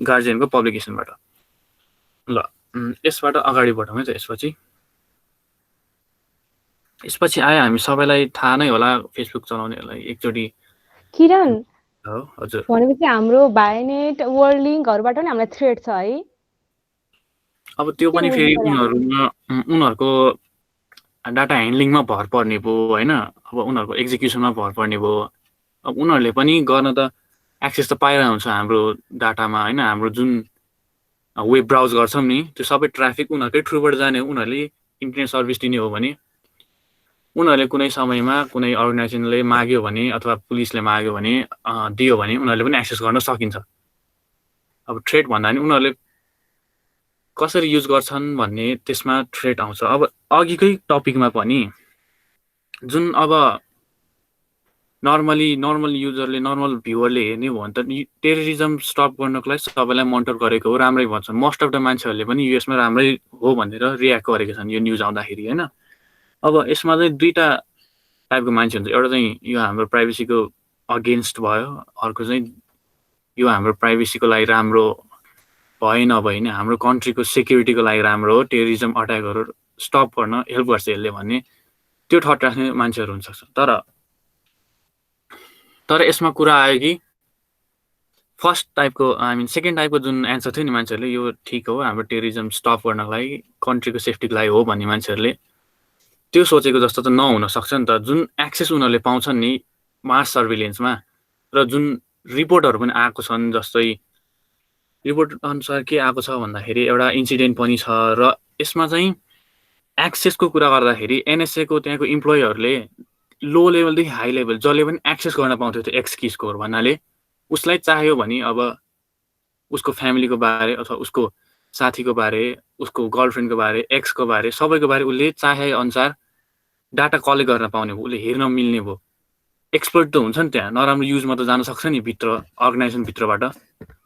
Speaker 2: गार्जियनको पब्लिकेसनबाट। ल यसबाट अगाडि बढौँ है त। यसपछि आयो हामी सबैलाई थाहा नै होला फेसबुक चलाउनेहरूलाई एकचोटि
Speaker 3: किरण
Speaker 2: हजुर
Speaker 3: भनेपछि हाम्रो बायोनेट वर्ल्ड लिङ्कहरुबाट पनि हामीलाई थ्रेट छ है।
Speaker 2: अब त्यो पनि फेरि उनीहरूको डाटा ह्यान्डलिङमा भर पर्ने भयो होइन। अब उनीहरूको एक्जिक्युसनमा भर पर्ने भयो। अब उनीहरूले पनि गर्न त एक्सेस त पाइरहेको हुन्छ हाम्रो डाटामा होइन। हाम्रो जुन वेब ब्राउज गर्छौँ नि त्यो सबै ट्राफिक उनीहरूकै थ्रुबाट जाने हो। उनीहरूले इन्टरनेट सर्भिस दिने हो भने उनीहरूले कुनै समयमा कुनै अर्गनाइजेसनले माग्यो भने अथवा पुलिसले माग्यो भने दियो भने उनीहरूले पनि एक्सेस गर्न सकिन्छ। अब थ्रेट भन्दा पनि उनीहरूले कसरी युज गर्छन् भन्ने त्यसमा थ्रेट आउँछ। अब अघिकै टपिकमा पनि जुन अब नर्मल युजरले नर्मल भ्युवरले हेर्ने हो भने त टेररिजम स्टप गर्नको लागि सबैलाई मोनिटर गरेको हो, राम्रै भन्छन्। मोस्ट अफ द मान्छेहरूले पनि युएसमा राम्रै हो भनेर रियाक्ट गरेका छन् यो न्युज आउँदाखेरि होइन। अब यसमा चाहिँ दुईवटा टाइपको मान्छे हुन्छ। एउटा चाहिँ यो हाम्रो प्राइभेसीको अगेन्स्ट भयो, अर्को चाहिँ यो हाम्रो प्राइभेसीको लागि राम्रो भए नभए नै हाम्रो कन्ट्रीको सेक्युरिटीको लागि राम्रो हो, टेररिजम अट्याकहरू स्टप गर्न हेल्प गर्छ यसले भन्ने त्यो ठट राख्ने मान्छेहरू हुनसक्छ। तर यसमा कुरा आयो कि फर्स्ट टाइपको सेकेन्ड टाइपको जुन एन्सर थियो नि मान्छेहरूले यो ठिक हो हाम्रो टेररिजम स्टप गर्नको लागि कन्ट्रीको सेफ्टीको लागि हो भन्ने मान्छेहरूले त्यो सोचेको जस्तो त नहुन सक्छ नि त। जुन एक्सेस उनीहरूले पाउँछन् नि मास सर्भिलेन्समा र जुन रिपोर्टहरू पनि आएको छन्, जस्तै रिपोर्ट अनुसार के आएको छ भन्दाखेरि एउटा इन्सिडेन्ट पनि छ र यसमा चाहिँ एक्सेसको कुरा गर्दाखेरि एनएसएको त्यहाँको इम्प्लोइहरूले लो लेभलदेखि हाई लेभल जसले पनि एक्सेस गर्न पाउँथ्यो त्यो एक्स की स्कोर भन्नाले उसलाई चाह्यो भने अब उसको फ्यामिलीको बारे अथवा उसको साथीको बारे, उसको गर्लफ्रेन्डको बारे, एक्सको बारे, सबैको बारे उसले चाहे अनुसार डाटा कलेक्ट गर्न पाउने भयो, उसले हेर्न मिल्ने भयो। एक्सपर्ट त हुन्छ नि त्यहाँ, नराम्रो युजमा त जान सक्छ नि भित्र अर्गनाइजेसनभित्रबाट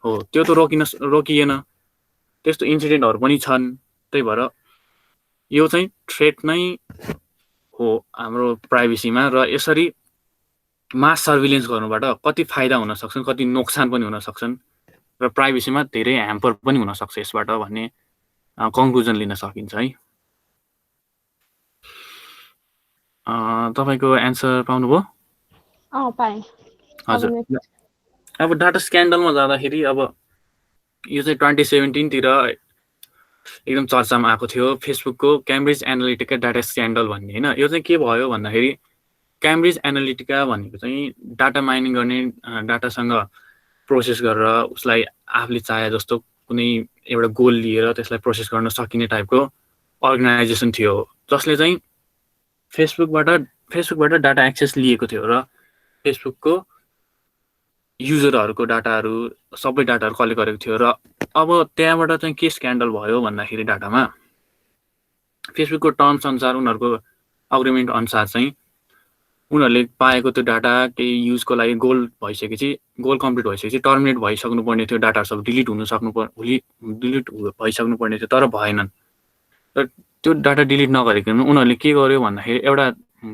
Speaker 2: हो, त्यो त रोकिएन। त्यस्तो इन्सिडेन्टहरू पनि छन्। त्यही भएर यो चाहिँ थ्रेट नै हो हाम्रो प्राइभेसीमा। र यसरी मास सर्भिलेन्स गर्नुबाट कति फाइदा हुन सक्छन्, कति नोक्सान पनि हुन सक्छन् र प्राइभेसीमा धेरै ह्याम्पर पनि हुन सक्छ यसबाट भन्ने कन्क्लुजन लिन सकिन्छ है। तपाईँको एन्सर पाउनुभयो?
Speaker 3: पाएँ।
Speaker 2: हजुर। अब डाटा स्क्यान्डलमा जाँदाखेरि अब यो चाहिँ 2017 एकदम चर्चामा आएको थियो फेसबुकको क्याम्ब्रिज एनालिटिका डाटा स्क्यान्डल भन्ने होइन। यो चाहिँ के भयो भन्दाखेरि क्याम्ब्रिज एनालिटिका भनेको चाहिँ डाटा माइनिङ गर्ने, डाटासँग प्रोसेस गरेर उसलाई आफूले चाहे जस्तो कुनै एउटा गोल लिएर त्यसलाई प्रोसेस गर्न सकिने टाइपको अर्गनाइजेसन थियो जसले चाहिँ फेसबुकबाट डाटा एक्सेस लिएको थियो र फेसबुकको युजरहरूको डाटाहरू सबै डाटाहरू कलेक्ट गरेको थियो र अब त्यहाँबाट चाहिँ के स्क्यान्डल भयो भन्दाखेरि डाटामा फेसबुकको टर्म्स अनुसार उनीहरूको अग्रिमेन्ट अनुसार चाहिँ उनीहरूले पाएको त्यो डाटा केही युजको लागि गोल कम्प्लिट भइसकेपछि टर्मिनेट भइसक्नु पर्ने थियो डाटाहरू सब डिलिट भइसक्नु पर्ने थियो तर भएनन् र त्यो डाटा डिलिट नगरिकन उनीहरूले के गर्यो भन्दाखेरि एउटा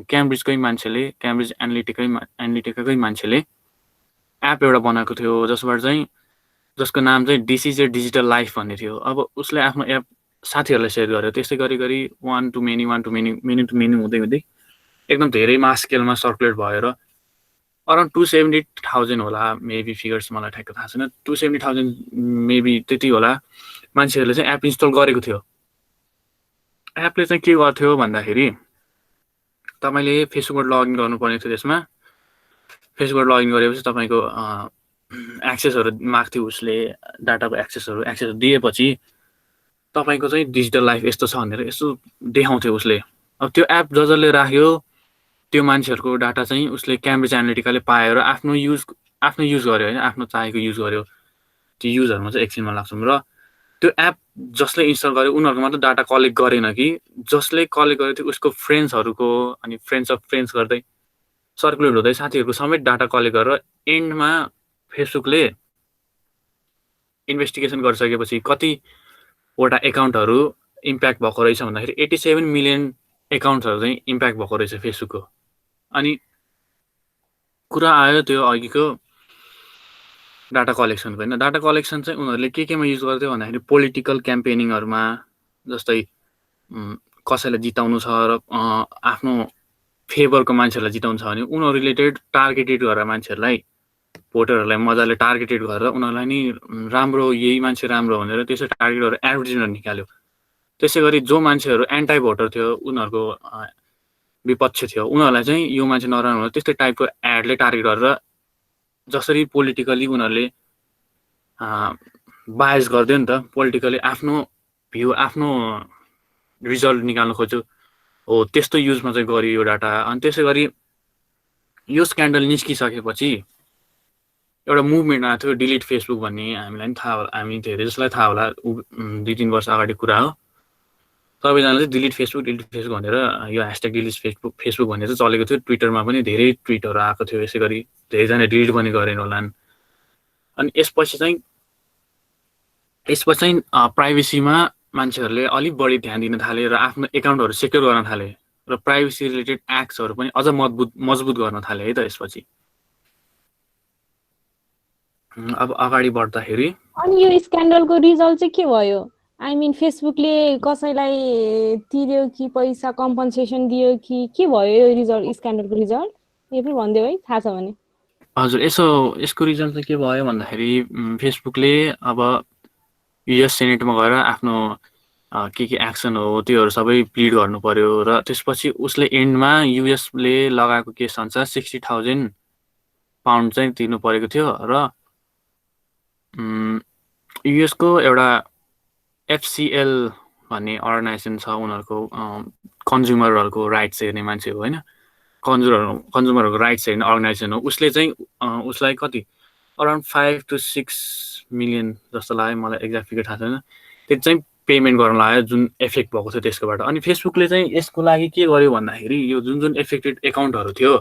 Speaker 2: क्याम्ब्रिज एनालिटिकाकै मान्छेले एप एउटा बनाएको थियो जसको नाम चाहिँ this is a digital life भन्ने थियो। अब उसले आफ्नो एप साथीहरूलाई सेयर गर्यो त्यसै गरी 1 to many हुँदै एकदम धेरै मास स्केलमा सर्कुलेट भयो र अराउन्ड 270,000 होला मेबी फिगर्स मलाई ठ्याक्क थाहा छैन 270,000 मेबी त्यति होला मान्छेहरूले चाहिँ एप इन्स्टल गरेको थियो। एपले चाहिँ के गर्थ्यो भन्दाखेरि तपाईँले फेसबुकबाट लगइन गर्नुपर्ने थियो त्यसमा फेसबुकबाट लगइन गरेपछि तपाईँको एक्सेसहरू माग्थ्यो उसले डाटाको एक्सेसहरू दिएपछि तपाईँको चाहिँ डिजिटल लाइफ यस्तो छ भनेर यसो देखाउँथ्यो उसले। अब त्यो एप जसले राख्यो त्यो मान्छेहरूको डाटा चाहिँ उसले क्याम्ब्रिज एनालिटिकाले पायो र आफ्नो युज गर्यो होइन आफ्नो चाहेको युज गर्यो त्यो युजहरूमा चाहिँ एकछिनमा लाग्छौँ र त्यो एप जसले इन्स्टल गर्यो उनीहरूको मात्र डाटा कलेक्ट गरेन कि जसले कलेक्ट गर्यो थियो उसको फ्रेन्ड्सहरूको अनि फ्रेन्ड्स अफ फ्रेन्ड्स गर्दै सर्कुलेट हुँदै साथीहरूको समेत डाटा कलेक्ट गरेर एन्डमा फेसबुकले इन्भेस्टिगेसन गरिसकेपछि कतिवटा एकाउन्टहरू इम्प्याक्ट भएको रहेछ भन्दाखेरि 87 मिलियन एकाउन्ट्सहरू चाहिँ इम्प्याक्ट भएको रहेछ फेसबुकको। अनि कुरा आयो त्यो अघिको डाटा कलेक्सनको होइन डाटा कलेक्सन चाहिँ उनीहरूले केमा युज गर्थ्यो भन्दाखेरि पोलिटिकल क्याम्पेनिङहरूमा जस्तै कसैलाई जिताउनु छ र आफ्नो फेभरको मान्छेहरूलाई जिताउनु छ भने उनीहरू रिलेटेड टार्गेटेड गरेर मान्छेहरूलाई भोटरहरूलाई मजाले टार्गेटेड गरेर उनीहरूलाई नि राम्रो यही मान्छे राम्रो भनेर त्यसै टार्गेट गरेर एडभर्टिजमेन्ट निकाल्यो। त्यसै गरी जो मान्छेहरू एन्टाई भोटर थियो उनीहरूको विपक्ष थियो उनीहरूलाई चाहिँ यो मान्छे नराम्रो त्यस्तै टाइपको एडले टार्गेट गरेर जसरी पोलिटिकली उनीहरूले बायस गरिदियो नि त पोलिटिकली आफ्नो भ्यू आफ्नो रिजल्ट निकाल्नु खोज्यो हो त्यस्तो युजमा चाहिँ गरियो यो डाटा। अनि त्यसै गरी यो स्क्यान्डल निस्किसकेपछि एउटा मुभमेन्ट आएको थियो डिलिट फेसबुक भन्ने हामीलाई पनि थाहा होला हामी धेरै जसलाई थाहा होला 2-3 वर्ष अगाडि कुरा हो सबैजनाले चाहिँ डिलिट फेसबुक भनेर यो ह्यासट्याग डिलिट फेसबुक भनेर चाहिँ चलेको थियो ट्विटरमा पनि धेरै ट्विटहरू आएको थियो यसै गरी धेरैजना डिलिट पनि गरेन होलान्। अनि यसपछि चाहिँ प्राइभेसीमा मान्छेहरूले अलिक बढी ध्यान दिन थाले र आफ्नो एकाउन्टहरू सेक्योर गर्न थाले र प्राइभेसी रिलेटेड एक्ट्सहरू पनि अझ मजबुत गर्न थाले है त यसपछि। अब अगाडि बढ्दाखेरि
Speaker 3: अनि यो स्क्यान्डलको रिजल्ट चाहिँ के भयो? आई मिन फेसबुकले कसैलाई तिर्यो कि पैसा कम्पनसेसन दियो कि के भयो यो रिजल्ट स्क्यान्डलको रिजल्ट यो पनि भनिदियो है थाहा छ भने।
Speaker 2: हजुर यसको रिजल्ट चाहिँ के भयो भन्दाखेरि फेसबुकले अब युएस सेनेटमा गएर आफ्नो के एक्सन हो त्योहरू सबै प्लिड गर्नु पर्यो र त्यसपछि उसले एन्डमा युएसले लगाएको केस अनुसार 60,000 पाउन्ड चाहिँ तिर्नु परेको थियो र युएसको एउटा एफसिएल भन्ने अर्गनाइजेसन छ उनीहरूको कन्ज्युमरहरूको राइट्स हेर्ने मान्छे हो होइन कन्ज्युमरहरूको राइट्स हेर्ने अर्गनाइजेसन हो उसले चाहिँ उसलाई कति अराउन्ड 5 to 6 मिलियन जस्तो लाग्यो मलाई एक्ज्याक्ट फिगर थाहा छैन त्यो चाहिँ पेमेन्ट गर्न लाग्यो जुन एफेक्ट भएको थियो त्यसकोबाट। अनि फेसबुकले चाहिँ यसको लागि के गर्यो भन्दाखेरि यो जुन एफेक्टेड एकाउन्टहरू थियो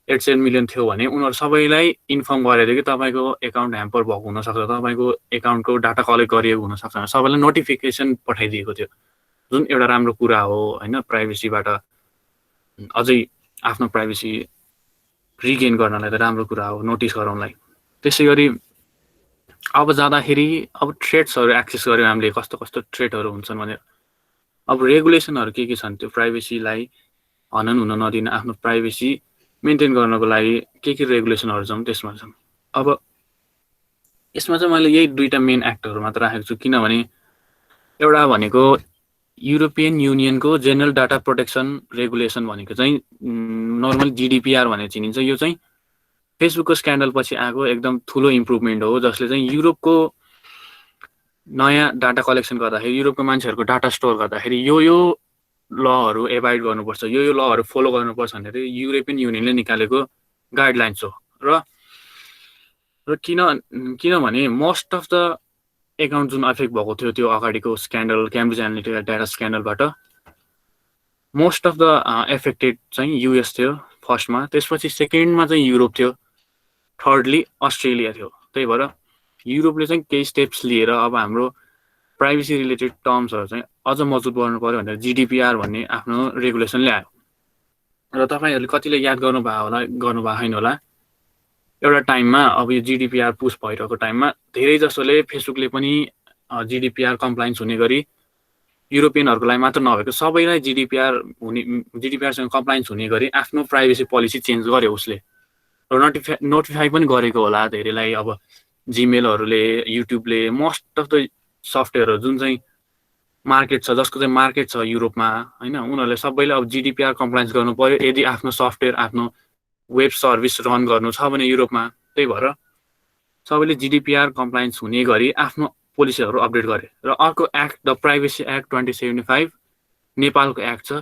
Speaker 2: 87 मिलियन थियो भने उनीहरू सबैलाई इन्फर्म गरेको थियो कि तपाईँको एकाउन्ट ह्याम्पर भएको हुनसक्छ तपाईँको एकाउन्टको डाटा कलेक्ट गरिएको हुनसक्छ सबैलाई नोटिफिकेसन पठाइदिएको थियो जुन एउटा राम्रो कुरा हो होइन प्राइभेसीबाट अझै आफ्नो प्राइभेसी रिगेन गर्नलाई त राम्रो कुरा हो नोटिस गराउनलाई। त्यसै गरी अब जाँदाखेरि अब थ्रेट्सहरू एक्सेस गर्यो हामीले कस्तो थ्रेटहरू हुन्छन् भने अब रेगुलेसनहरू के छन् त्यो प्राइभेसीलाई हनन हुन नदिन आफ्नो प्राइभेसी मेन्टेन गर्नको लागि के रेगुलेसनहरू छन् त्यसमा छन्। अब यसमा चाहिँ मैले यही दुईटा मेन एक्टहरू मात्र राखेको छु किनभने एउटा भनेको युरोपियन युनियनको जेनरल डाटा प्रोटेक्सन रेगुलेसन भनेको चाहिँ नर्मल जिडिपिआर भनेर चिनिन्छ यो चाहिँ फेसबुकको स्क्यान्डल पछि आएको एकदम ठुलो इम्प्रुभमेन्ट हो जसले चाहिँ युरोपको नयाँ डाटा कलेक्सन गर्दाखेरि युरोपको मान्छेहरूको डाटा स्टोर गर्दाखेरि यो लहरू एभाइड गर्नुपर्छ, यो लहरू फलो गर्नुपर्छ भनेर युरोपियन युनियनले निकालेको गाइडलाइन्स हो। र किनभने मोस्ट अफ द एकाउन्ट जुन अफेक्ट भएको थियो त्यो अगाडिको स्क्यान्डल क्याम्ब्रिज एनालिटिका डाटा स्क्यान्डलबाट मोस्ट अफ द एफेक्टेड चाहिँ युएस थियो फर्स्टमा, त्यसपछि सेकेन्डमा चाहिँ युरोप थियो, थर्डली अस्ट्रेलिया थियो। त्यही भएर युरोपले चाहिँ केही स्टेप्स लिएर अब हाम्रो प्राइभेसी रिलेटेड टर्म्सहरू चाहिँ अझ मजबुत गर्नु पर्यो भनेर जिडिपिआर भन्ने आफ्नो रेगुलेसन ल्यायो। र तपाईँहरूले कतिले याद गर्नुभएको छैन होला, एउटा टाइममा अब यो जिडिपिआर पुस भइरहेको टाइममा धेरै जसोले फेसबुकले पनि जिडिपिआर कम्प्लाइन्स हुने गरी युरोपियनहरूको लागि मात्र नभएको सबैलाई जिडिपिआरसँग कम्प्लाइन्स हुने गरी आफ्नो प्राइभेसी पोलिसी चेन्ज गर्यो उसले, र नोटिफाई पनि गरेको होला धेरैलाई। अब जिमेलहरूले, युट्युबले, मोस्ट अफ द सफ्टवेयरहरू जुन चाहिँ मार्केट छ, जसको चाहिँ मार्केट छ युरोपमा होइन, उनीहरूले सबैले अब जिडिपिआर कम्प्लाइन्स गर्नु पर्यो यदि आफ्नो सफ्टवेयर आफ्नो वेब सर्भिस रन गर्नु छ भने युरोपमा। त्यही भएर सबैले जिडिपिआर कम्प्लाइन्स हुने गरी आफ्नो पोलिसीहरू अपडेट गरे। र अर्को एक्ट द प्राइभेसी एक्ट 2075 नेपालको एक्ट छ,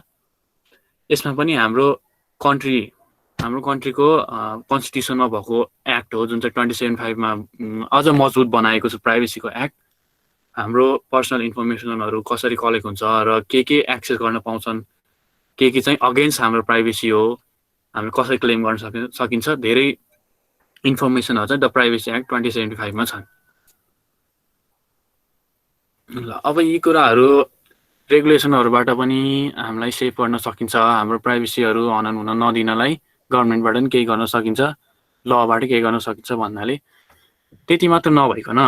Speaker 2: यसमा पनि हाम्रो कन्ट्रीको कन्स्टिट्युसनमा भएको एक्ट हो जुन चाहिँ 2075मा अझ मजबुत बनाएको छ प्राइभेसीको एक्ट। हाम्रो पर्सनल इन्फर्मेसनहरू कसरी कलेक्ट हुन्छ र के एक्सेस गर्न पाउँछन्, के चाहिँ अगेन्स्ट हाम्रो प्राइभेसी हो, हामीले कसरी क्लेम गर्न सकिन्छ, धेरै इन्फर्मेसनहरू चाहिँ द प्राइभेसी एक्ट 2075मा छन्। ल अब यी कुराहरू रेगुलेसनहरूबाट पनि हामीलाई सेभ गर्न सकिन्छ, हाम्रो प्राइभेसीहरू हनन हुन नदिनलाई गभर्मेन्टबाट पनि केही गर्न सकिन्छ, लबाट केही गर्न सकिन्छ भन्नाले त्यति मात्र नभइकन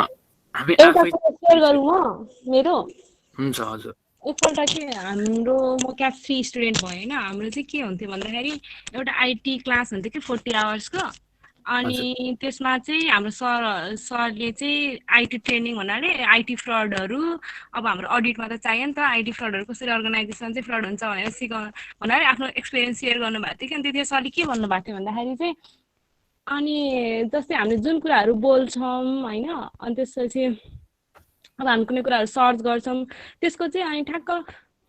Speaker 2: हामी आफै
Speaker 3: सेयर गरौँ म मेरो।
Speaker 2: हुन्छ हजुर।
Speaker 1: एकपल्ट के हाम्रो म क्याप 3 स्टुडेन्ट भयो होइन, हाम्रो चाहिँ के हुन्थ्यो भन्दाखेरि एउटा आइटी क्लास हुन्थ्यो कि 40 आवर्सको, अनि त्यसमा चाहिँ हाम्रो सरले चाहिँ आइटी ट्रेनिङ भन्नाले आइटी फ्रडहरू, अब हाम्रो अडिटमा त चाहियो नि त आइटी फ्रडहरू कसरी अर्गनाइजेसन चाहिँ फ्रड हुन्छ भनेर भन्नाले आफ्नो एक्सपिरियन्स सेयर गर्नुभएको थियो कि। अनि त्यति सरले के भन्नुभएको थियो भन्दाखेरि चाहिँ अनि जस्तै हामीले जुन कुराहरू बोल्छौँ होइन, अनि त्यसपछि अब हामी कुनै कुराहरू सर्च गर्छौँ त्यसको चाहिँ अनि ठ्याक्क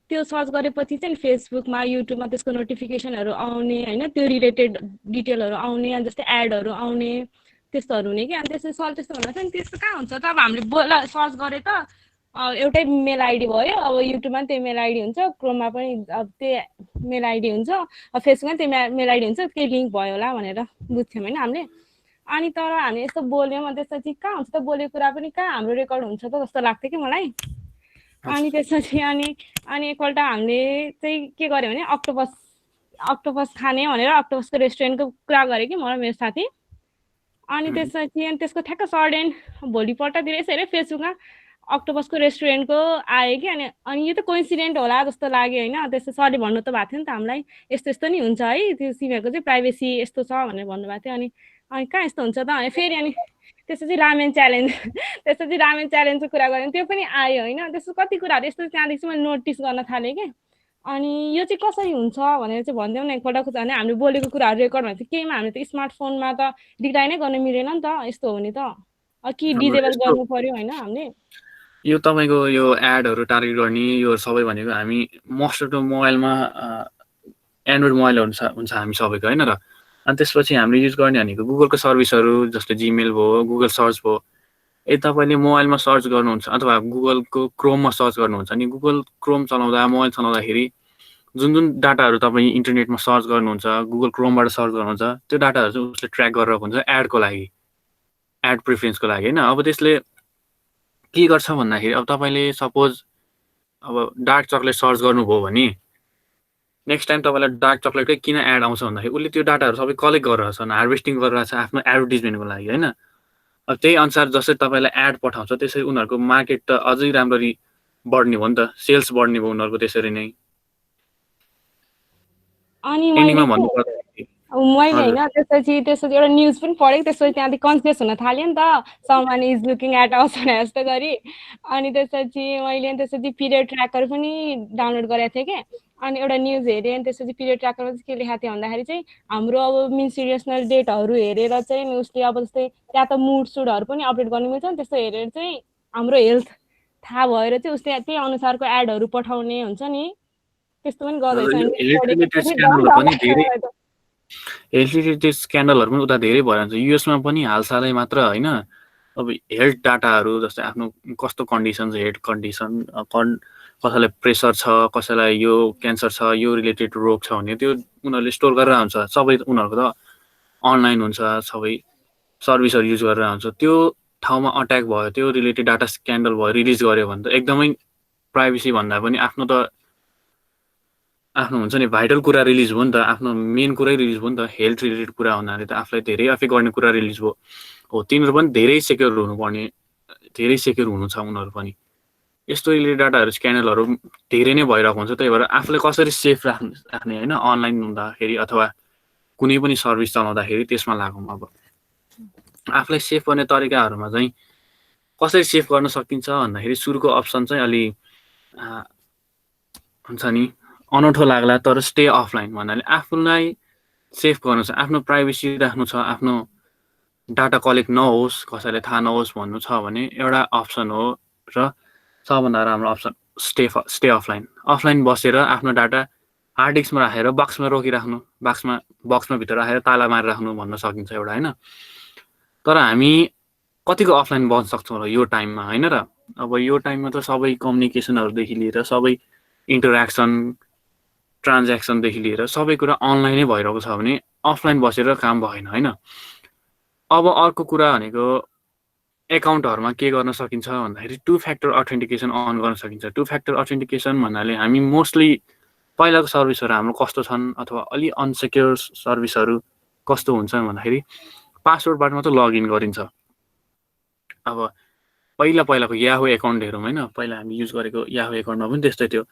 Speaker 1: त्यो सर्च गरेपछि चाहिँ फेसबुकमा युट्युबमा त्यसको नोटिफिकेसनहरू आउने होइन, त्यो रिलेटेड डिटेलहरू आउने, अनि जस्तै एडहरू आउने त्यस्तोहरू हुने कि। अनि त्यसपछि सर त्यस्तो भन्दा चाहिँ त्यस्तो कहाँ हुन्छ त, अब हामीले सर्च गरे त एउटै मेल आइडी भयो, अब युट्युबमा पनि त्यही मेल आइडी हुन्छ, क्रोममा पनि अब त्यही मेल आइडी हुन्छ, अब फेसबुकमा त्यही मेल आइडी हुन्छ, केही लिङ्क भयो होला भनेर बुझ्थ्यौँ होइन हामीले। अनि तर हामी यस्तो बोल्यौँ अनि त्यसपछि कहाँ हुन्छ त बोलेको कुरा पनि कहाँ हाम्रो रेकर्ड हुन्छ त जस्तो लाग्थ्यो कि मलाई। अनि त्यसपछि अनि एकपल्ट हामीले चाहिँ के गर्यो भने अक्टोपस खाने भनेर अक्टोपसको रेस्टुरेन्टको कुरा गरेँ कि म र मेरो साथी। अनि त्यसपछि त्यसको ठ्याक्क सडन भोलिपल्टतिर यसो हेरेँ फेसबुकमा अक्टोपसको रेस्टुरेन्टको आयो कि। अनि यो त कोइन्सिडेन्ट होला जस्तो लाग्यो होइन। त्यसो सरले भन्नु त भएको थियो नि त हामीलाई यस्तो यस्तो नि हुन्छ है, त्यो तिमीहरूको चाहिँ प्राइभेसी यस्तो छ भनेर भन्नुभएको थियो। अनि कहाँ यस्तो हुन्छ त भने फेरि अनि त्यसपछि रामेन च्यालेन्जको कुरा गऱ्यौँ, त्यो पनि आयो होइन। त्यसो कति कुराहरू यस्तो त्यहाँदेखि चाहिँ मैले नोटिस गर्न थालेँ कि। अनि यो चाहिँ कसरी हुन्छ भनेर चाहिँ भनिदेऊ न एकपल्ट। भने हामीले बोलेको कुराहरू रेकर्ड भन्छ केहीमा हामीले त स्मार्टफोनमा त डिक्लाइन नै गर्न मिलेन नि त, यस्तो हो नि त कि डिजेबल गर्नु पर्यो होइन हामीले।
Speaker 2: यो तपाईँको यो एडहरू टार्गेट गर्ने यो सबै भनेको हामी मोस्ट अफ द मोबाइलमा एन्ड्रोइड मोबाइलहरू हुन्छ हामी सबैको होइन। र अनि त्यसपछि हामीले युज गर्ने भनेको गुगलको सर्भिसहरू जस्तो जिमेल भयो, गुगल सर्च भयो। यदि तपाईँले मोबाइलमा सर्च गर्नुहुन्छ अथवा गुगलको क्रोममा सर्च गर्नुहुन्छ अनि गुगल क्रोम चलाउँदा मोबाइल चलाउँदाखेरि जुन डाटाहरू तपाईँ इन्टरनेटमा सर्च गर्नुहुन्छ, गुगल क्रोमबाट सर्च गर्नुहुन्छ, त्यो डाटाहरू चाहिँ उसले ट्र्याक गरेर हुन्छ एडको लागि, एड प्रिफरेन्सको लागि होइन। अब त्यसले के गर्छ भन्दाखेरि अब तपाईँले सपोज अब डार्क चक्लेट सर्च गर्नुभयो भने नेक्स्ट टाइम तपाईँलाई डार्क चक्लेटकै किन एड आउँछ भन्दाखेरि उसले त्यो डाटाहरू सबै कलेक्ट गरिरहेछ, हार्भेस्टिङ गरिरहेछ आफ्नो एडभर्टिजमेन्टको लागि होइन। अब त्यही अनुसार जसरी तपाईँलाई एड पठाउँछ त्यसरी उनीहरूको मार्केट त अझै राम्ररी बढ्ने हो नि त, सेल्स बढ्ने भयो उनीहरूको त्यसरी नै।
Speaker 3: अनि मैले होइन त्यसपछि एउटा न्युज पनि पढेँ, त्यसपछि त्यहाँदेखि कन्सियस हुन थाल्यो नि त, someone is looking at us भने जस्तो गरी। अनि त्यसपछि पिरियड ट्र्याकर पनि डाउनलोड गरेको थिएँ कि। अनि एउटा न्युज हेरेँ, अनि त्यसपछि पिरियड ट्र्याकरमा चाहिँ के लेखाएको थियो भन्दाखेरि चाहिँ हाम्रो अब मेन्स्ट्रुएसनल डेटहरू हेरेर चाहिँ उसले अब जस्तै त्यहाँ त मुड सुडहरू पनि अपडेट गर्नु मिल्छ नि, त्यस्तो हेरेर चाहिँ हाम्रो हेल्थ थाहा भएर चाहिँ उसले त्यही अनुसारको एडहरू पठाउने हुन्छ नि त्यस्तो पनि गर्दैछ
Speaker 2: यो
Speaker 3: अनि
Speaker 2: हेल्थ रिलेटेड स्क्यान्डलहरू पनि उता धेरै भइरहन्छ युएसमा पनि हालसालै मात्र होइन अब हेल्थ डाटाहरू जस्तै आफ्नो कस्तो कन्डिसन छ हेल्थ कन्डिसन कसैलाई प्रेसर छ कसैलाई यो क्यान्सर छ यो रिलेटेड रोग छ भने त्यो उनीहरूले स्टोर गरेर हुन्छ सबै उनीहरूको त अनलाइन हुन्छ सबै सर्भिसहरू युज गरेर हुन्छ त्यो ठाउँमा अट्याक भयो त्यो रिलेटेड डाटा स्क्यान्डल भयो रिलिज गर्यो भने त एकदमै प्राइभेसी भन्दा पनि आफ्नो हुन्छ नि भाइटल कुरा रिलिज भयो नि त आफ्नो मेन कुरै रिलिज भयो नि त हेल्थ रिलेटेड कुरा हुनाले त आफूलाई धेरै एफेक्ट गर्ने कुरा रिलिज भयो हो तिनीहरू पनि धेरै सेक्योर हुनुपर्ने धेरै सेक्योर हुनु छ उनीहरू पनि यस्तो रिलेटेड डाटाहरू स्क्यान्डलहरू धेरै नै भइरहेको हुन्छ त्यही भएर आफूलाई कसरी सेफ राख्ने होइन अनलाइन हुँदाखेरि अथवा कुनै पनि सर्भिस चलाउँदाखेरि त्यसमा लागौँ अब आफूलाई सेफ गर्ने तरिकाहरूमा चाहिँ कसरी सेफ गर्न सकिन्छ भन्दाखेरि सुरुको अप्सन चाहिँ अलि हुन्छ नि अनौठो लाग्ला तर स्टे अफलाइन भन्नाले आफूलाई सेफ गर्नु छ आफ्नो प्राइभेसी राख्नु छ आफ्नो डाटा कलेक्ट नहोस् कसैलाई थाहा नहोस् भन्नु छ भने एउटा अप्सन हो र सबभन्दा राम्रो अप्सन स्टे अफलाइन बसेर आफ्नो डाटा हार्ड डिस्कमा राखेर बक्समा रोकिराख्नु बक्समा भित्र राखेर ताला मारेर राख्नु भन्न सकिन्छ एउटा होइन तर हामी कतिको अफलाइन बस्न सक्छौँ र यो टाइममा होइन र अब यो टाइममा त सबै कम्युनिकेसनहरूदेखि लिएर सबै इन्टरेक्सन ट्रान्ज्याक्सनदेखि लिएर सबै कुरा अनलाइनै भइरहेको छ भने अफलाइन बसेर काम भएन होइन अब अर्को कुरा भनेको एकाउन्टहरूमा के गर्न सकिन्छ भन्दाखेरि 2 फ्याक्टर अथेन्टिकेसन अन गर्न सकिन्छ 2 फ्याक्टर अथेन्टिकेसन भन्नाले हामी मोस्टली पहिलाको सर्भिसहरू हाम्रो कस्तो छन् अथवा अलि अनसेक्योर सर्भिसहरू कस्तो हुन्छन् भन्दाखेरि पासवर्डबाट मात्र लगइन गरिन्छ अब पहिलाको याहू एकाउन्ट हेरौँ होइन पहिला हामी युज गरेको याहू एकाउन्टमा पनि त्यस्तै थियो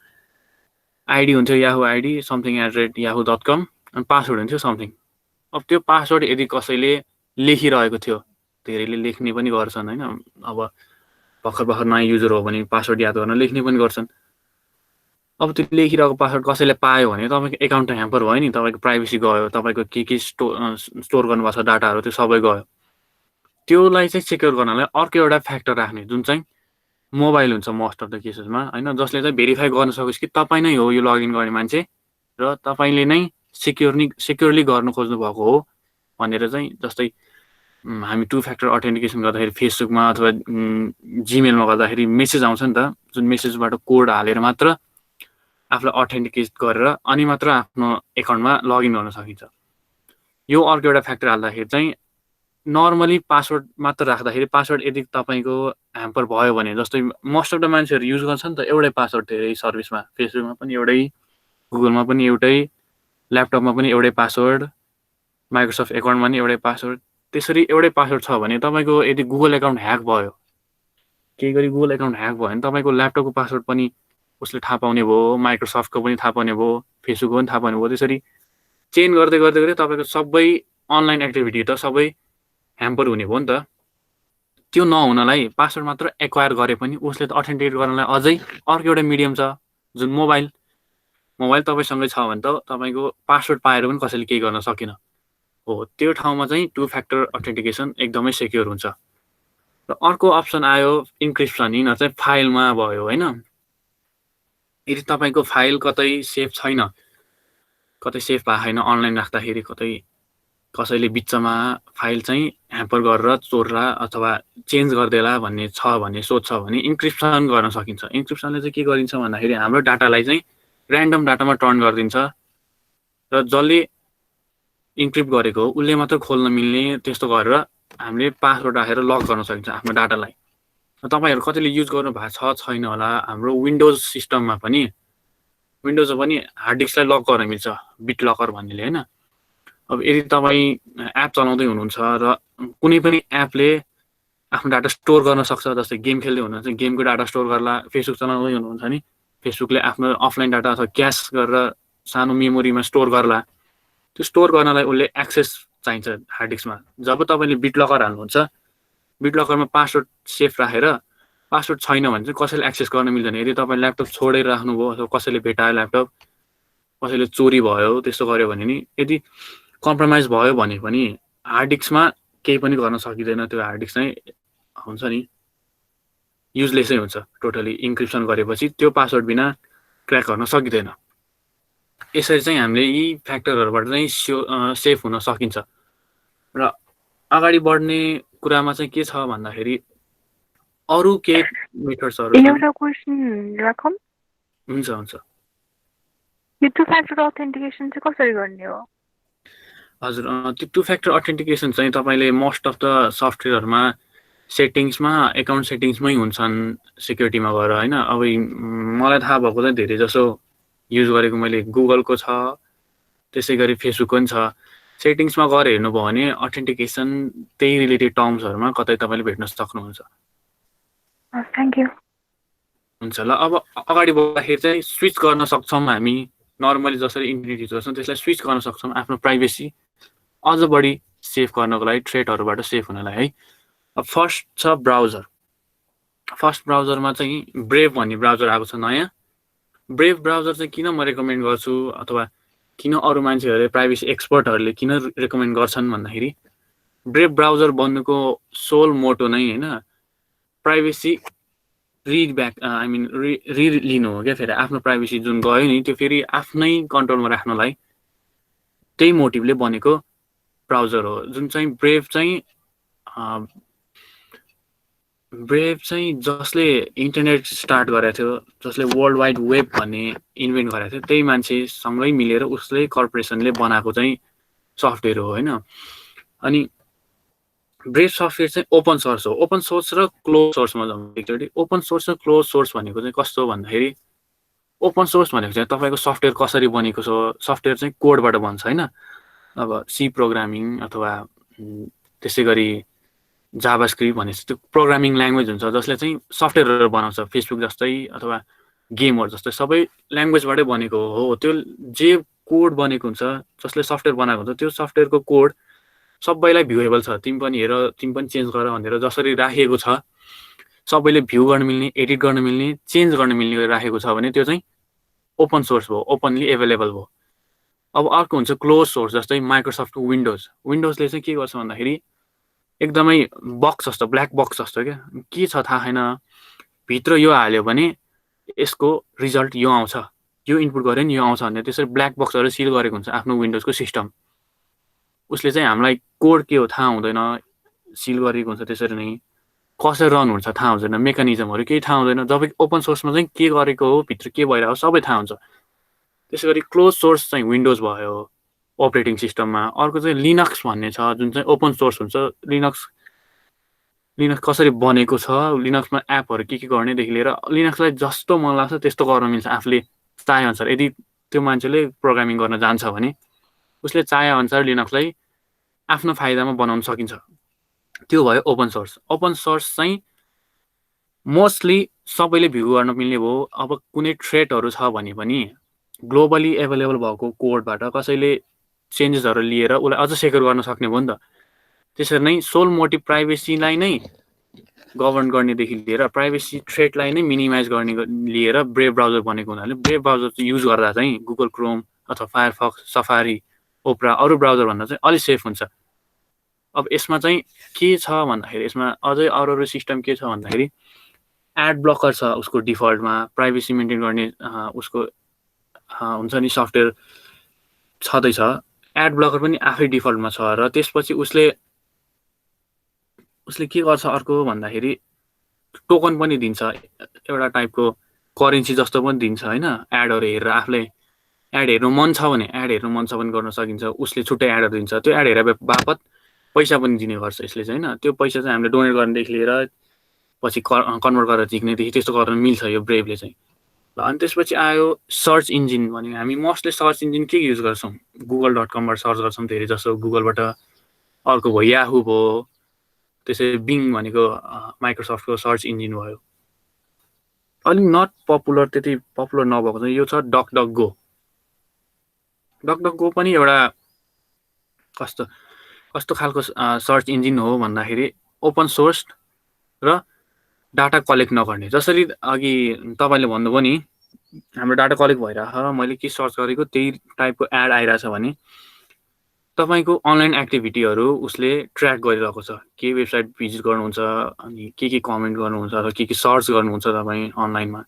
Speaker 2: आइडी हुन्थ्यो याहू आइडी something@yahoo.com अनि पासवर्ड हुन्थ्यो समथिङ अब त्यो पासवर्ड यदि कसैले लेखिरहेको थियो धेरैले लेख्ने पनि गर्छन् होइन अब भर्खर नयाँ युजर हो भने पासवर्ड याद गर्न लेख्ने पनि गर्छन् अब त्यो लेखिरहेको पासवर्ड कसैले पायो भने तपाईँको एकाउन्ट त ह्याम्पर भयो नि तपाईँको प्राइभेसी गयो तपाईँको के स्टोर गर्नुभएको छ डाटाहरू त्यो सबै गयो त्योलाई चाहिँ सेक्योर गर्नलाई अर्को एउटा फ्याक्टर राख्ने जुन चाहिँ मोबाइल हुन्छ मोस्ट अफ द केसेसमा होइन जसले चाहिँ भेरिफाई गर्न सकोस् कि तपाईँ नै हो यो लगइन गर्ने मान्छे र तपाईँले नै सेक्योरली गर्न खोज्नु भएको हो भनेर चाहिँ जस्तै हामी 2 फ्याक्टर अथेन्टिकेसन गर्दाखेरि फेसबुकमा अथवा जिमेलमा गर्दाखेरि मेसेज आउँछ नि त जुन मेसेजबाट कोड हालेर मात्र आफूलाई अथेन्टिकेट गरेर अनि मात्र आफ्नो एकाउन्टमा लगइन गर्न सकिन्छ यो अर्को एउटा फ्याक्टर हाल्दाखेरि चाहिँ नर्मली पासवर्ड मात्र राख्दाखेरि पासवर्ड यदि तपाईँको ह्याम्पर भयो भने जस्तै मोस्ट अफ द मान्छेहरू युज गर्छ नि त एउटै पासवर्ड धेरै सर्भिसमा फेसबुकमा पनि एउटै गुगलमा पनि एउटै ल्यापटपमा पनि एउटै पासवर्ड माइक्रोसफ्ट एकाउन्टमा पनि एउटै पासवर्ड त्यसरी एउटै पासवर्ड छ भने तपाईँको यदि गुगल एकाउन्ट ह्याक भयो केही गरी गुगल एकाउन्ट ह्याक भयो भने तपाईँको ल्यापटपको पासवर्ड पनि उसले थाहा पाउने भयो माइक्रोसफ्टको पनि थाहा पाउने भयो फेसबुकको पनि थाहा पाउने भयो त्यसरी चेन्ज गर्दै तपाईँको सबै अनलाइन एक्टिभिटी त सबै ह्याम्पर हुने भयो नि त त्यो नहुनलाई पासवर्ड मात्र एक्वायर गरे पनि उसले त अथेन्टिकेट गर्नलाई अझै अर्को एउटा मिडियम छ जुन मोबाइल तपाईँसँगै छ भने त तपाईँको पासवर्ड पाएर पनि कसैले केही गर्न सकेन हो त्यो ठाउँमा चाहिँ 2 फ्याक्टर अथेन्टिकेसन एकदमै सेक्योर हुन्छ र अर्को अप्सन आयो इन्क्रिप्सन यिनीहरू चाहिँ फाइलमा भयो होइन यदि तपाईँको फाइल कतै सेफ छैन कतै सेफ भएको छैन अनलाइन राख्दाखेरि कतै कसैले बिचमा फाइल चाहिँ ह्याम्पर गरेर चोर्ला अथवा चेन्ज गरिदेला भन्ने छ भने सोच छ भने इन्क्रिप्सन गर्न सकिन्छ इन्क्रिप्सनले चाहिँ के गरिन्छ भन्दाखेरि हाम्रो डाटालाई चाहिँ ऱ्यान्डम डाटामा टर्न गरिदिन्छ र जसले इन्क्रिप्ट गरेको उसले मात्र खोल्न मिल्ने त्यस्तो गरेर हामीले पासवर्ड राखेर लक गर्न सकिन्छ आफ्नो डाटालाई तपाईँहरू कतिले युज गर्नु भएको छैन होला हाम्रो विन्डोज सिस्टममा पनि विन्डोजमा पनि हार्ड डिस्कलाई लक गर्न मिल्छ बिट लकर भन्नेले होइन अब यदि तपाईँ एप चलाउँदै हुनुहुन्छ र कुनै पनि एपले आफ्नो डाटा स्टोर गर्न सक्छ जस्तै गेम खेल्दै हुनुहुन्छ गेमको डाटा स्टोर गर्ला फेसबुक चलाउँदै हुनुहुन्छ नि फेसबुकले आफ्नो अफलाइन डाटा अथवा क्यास गरेर सानो मेमोरीमा स्टोर गर्ला त्यो स्टोर गर्नलाई उसले एक्सेस चाहिन्छ हार्ड डिस्कमा जब तपाईँले बिट लकर हाल्नुहुन्छ बिट लकरमा पासवर्ड सेफ राखेर पासवर्ड छैन भने चाहिँ कसैले एक्सेस गर्न मिल्दैन यदि तपाईँ ल्यापटप छोडेर राख्नुभयो अथवा कसैले भेटायो ल्यापटप कसैले चोरी भयो त्यस्तो गर्यो भने नि यदि कम्प्रोमाइज भयो भने पनि हार्ड डिस्कमा केही पनि गर्न सकिँदैन त्यो हार्ड डिस्क चाहिँ हुन्छ नि युजलेसै हुन्छ टोटली इन्क्रिप्सन गरेपछि त्यो पासवर्ड बिना क्र्याक गर्न सकिँदैन। यसरी चाहिँ हामीले यी फ्याक्टरहरूबाट चाहिँ सेफ हुन सकिन्छ। र अगाडि बढ्ने कुरामा चाहिँ के छ भन्दाखेरि अरू केही मेथड्सहरू
Speaker 4: एउटा क्वेसन राखौँ,
Speaker 2: हुन्छ हुन्छ।
Speaker 4: यो टु फ्याक्टर अथेन्टिकेसन चाहिँ कसरी गर्ने हो?
Speaker 2: हजुर त्यो टु फ्याक्टर अथेन्टिकेसन चाहिँ तपाईँले मोस्ट अफ द सफ्टवेयरमा सेटिङ्समा एकाउन्ट सेटिङ्समै हुन्छन् सिक्युरिटीमा गएर होइन। अब मलाई थाहा भएको चाहिँ धेरै जसो युज गरेको मैले गुगलको छ, त्यसै गरी फेसबुकको पनि छ। सेटिङ्समा गएर हेर्नुभयो भने अथेन्टिकेसन त्यही रिलेटेड टर्म्सहरूमा कतै तपाईँले भेट्न सक्नुहुन्छ।
Speaker 4: Thank you.
Speaker 2: हुन्छ ल, अब अगाडि बढ्दाखेरि चाहिँ स्विच गर्न सक्छौँ हामी। नर्मली जसरी इन्टरनेट युज गर्छौँ त्यसलाई स्विच गर्न सक्छौँ आफ्नो प्राइभेसी अझ बढी सेफ गर्नको लागि, थ्रेटहरूबाट सेफ हुनलाई है। अब फर्स्ट छ ब्राउजर। फर्स्ट ब्राउजरमा चाहिँ ब्रेभ भन्ने ब्राउजर आएको छ नयाँ। ब्रेभ ब्राउजर चाहिँ किन म रेकमेन्ड गर्छु अथवा किन अरू मान्छेहरूले प्राइभेसी एक्सपर्टहरूले किन रेकमेन्ड गर्छन् भन्दाखेरि ब्रेभ ब्राउजर बन्नुको सोल मोटो नै होइन प्राइभेसी लिनु हो क्या। फेरि आफ्नो प्राइभेसी जुन गयो नि त्यो फेरि आफ्नै कन्ट्रोलमा राख्नलाई त्यही मोटिभले बनेको ब्राउजर हो। जुन चाहिँ ब्रेभ चाहिँ जसले इन्टरनेट स्टार्ट गरेको थियो, जसले वर्ल्ड वाइड वेब भन्ने इन्भेन्ट गरेको थियो, त्यही मान्छेसँगै मिलेर उसले कर्पोरेसनले बनाएको चाहिँ सफ्टवेयर हो होइन। अनि ब्रेभ सफ्टवेयर चाहिँ ओपन सोर्स हो। ओपन सोर्स र क्लोज सोर्समा जाउँ एकचोटि। ओपन सोर्स र क्लोज सोर्स भनेको चाहिँ कस्तो हो भन्दाखेरि ओपन सोर्स भनेको चाहिँ तपाईँको सफ्टवेयर कसरी बनेको छ, सफ्टवेयर चाहिँ कोडबाट बन्छ होइन। अब सी प्रोग्रामिङ अथवा त्यसै गरी जाभास्क्रिप्ट भनेपछि त्यो प्रोग्रामिङ ल्याङ्ग्वेज हुन्छ जसले चाहिँ सफ्टवेयरहरू बनाउँछ। फेसबुक जस्तै अथवा गेमहरू जस्तै सबै ल्याङ्ग्वेजबाटै बनेको हो। त्यो जे कोड बनेको हुन्छ, जसले सफ्टवेयर बनाएको हुन्छ, त्यो सफ्टवेयरको कोड सबैलाई भ्युएबल छ। तिमी पनि हेर, तिमी पनि चेन्ज गर भनेर जसरी राखिएको छ, सबैले भ्यू गर्न मिल्ने, एडिट गर्न मिल्ने, चेन्ज गर्न मिल्ने राखेको छ भने त्यो चाहिँ ओपन सोर्स भयो, ओपनली एभाइलेबल भयो। अब अर्को हुन्छ क्लोज सोर्स, जस्तै माइक्रोसफ्ट विन्डोजले चाहिँ के गर्छ भन्दाखेरि एकदमै बक्स जस्तो, ब्ल्याक बक्स जस्तो क्या, के छ थाहा छैन, भित्र यो हाल्यो भने यसको रिजल्ट यो आउँछ, यो इनपुट गऱ्यो नि यो आउँछ भनेर त्यसरी ब्ल्याक बक्सहरू सिल गरेको हुन्छ आफ्नो विन्डोजको सिस्टम। उसले चाहिँ हामीलाई कोड के हो थाहा हुँदैन, सिल गरेको हुन्छ त्यसरी नै, कसरी रन हुन्छ थाहा हुँदैन, मेकानिजमहरू केही थाहा हुँदैन। जब ओपन सोर्समा चाहिँ के गरेको हो, भित्र के भइरहेको सबै थाहा हुन्छ। त्यसै गरी क्लोज सोर्स चाहिँ विन्डोज भयो अपरेटिङ सिस्टममा। अर्को चाहिँ लिनक्स भन्ने छ जुन चाहिँ ओपन सोर्स हुन्छ। लिनक्स कसरी बनेको छ, लिनक्समा एपहरू के गर्नेदेखि लिएर लिनक्सलाई जस्तो मन लाग्छ त्यस्तो गर्न मिल्छ आफूले चाहेअनुसार। यदि त्यो मान्छेले प्रोग्रामिङ गर्न जान्छ भने उसले चाहेअनुसार लिनक्सलाई आफ्नो फाइदामा बनाउन सकिन्छ। त्यो भयो ओपन सोर्स। ओपन सोर्स चाहिँ मोस्टली सबैले भ्यू गर्न मिल्ने भयो। अब कुनै थ्रेटहरू छ भने पनि ग्लोबली एभाइलेबल भएको कोडबाट कसैले चेन्जेसहरू लिएर उसलाई अझ सेक्योर गर्न सक्ने भयो नि त। त्यसरी नै सोल मोटिभ प्राइभेसीलाई नै गभर्न गर्नेदेखि लिएर प्राइभेसी थ्रेटलाई नै मिनिमाइज गर्ने लिएर ब्रेभ ब्राउजर बनेको हुनाले ब्रेभ ब्राउजर युज गर्दा चाहिँ गुगल क्रोम अथवा फायरफक्स, सफारी, ओपरा अरू ब्राउजरभन्दा चाहिँ अलिक सेफ हुन्छ। अब यसमा चाहिँ के छ भन्दाखेरि यसमा अझै अरू सिस्टम के छ भन्दाखेरि एड ब्लकर छ उसको डिफल्टमा, प्राइभेसी मेन्टेन गर्ने उसको हुन्छ नि सफ्टवेयर छँदैछ। एड ब्लकर पनि आफै डिफल्टमा छ र त्यसपछि उसले के गर्छ अर्को भन्दाखेरि टोकन पनि दिन्छ, एउटा टाइपको करेन्सी जस्तो पनि दिन्छ होइन। एडहरू हेरेर आफूलाई एड हेर्नु मन छ भने पनि गर्न सकिन्छ। उसले छुट्टै एडहरू दिन्छ, त्यो एड हेरेर बापत पैसा पनि दिने गर्छ यसले चाहिँ होइन। त्यो पैसा चाहिँ हामीले डोनेट गर्नेदेखि लिएर पछि कन्भर्ट गरेर झिक्नेदेखि त्यस्तो गर्न मिल्छ यो ब्रेभले चाहिँ। ल अनि त्यसपछि आयो सर्च इन्जिन भने हामी मोस्टली सर्च इन्जिन के युज गर्छौँ, google.com बाट सर्च गर्छौँ धेरै जसो गुगलबाट। अर्को भयो याहू भयो, त्यसै बिङ भनेको माइक्रोसफ्टको सर्च इन्जिन भयो। अलिक नट पपुलर, त्यति पपुलर नभएको चाहिँ यो छ डकडकगो। डकडकगो पनि एउटा कस्तो खालको सर्च इन्जिन हो भन्दाखेरि ओपन सोर्स र डाटा कलेक्ट नगर्ने। जसरी अघि तपाईँले भन्नुभयो नि हाम्रो डाटा कलेक्ट भइरहेछ, मैले के सर्च गरेको त्यही टाइपको एड आइरहेछ भने, तर तपाईँको अनलाइन एक्टिभिटीहरू उसले ट्र्याक गरिरहेको छ। के वेबसाइट भिजिट गर्नुहुन्छ, अनि के कमेन्ट गर्नुहुन्छ, अथवा के सर्च गर्नुहुन्छ तपाईँ अनलाइनमा,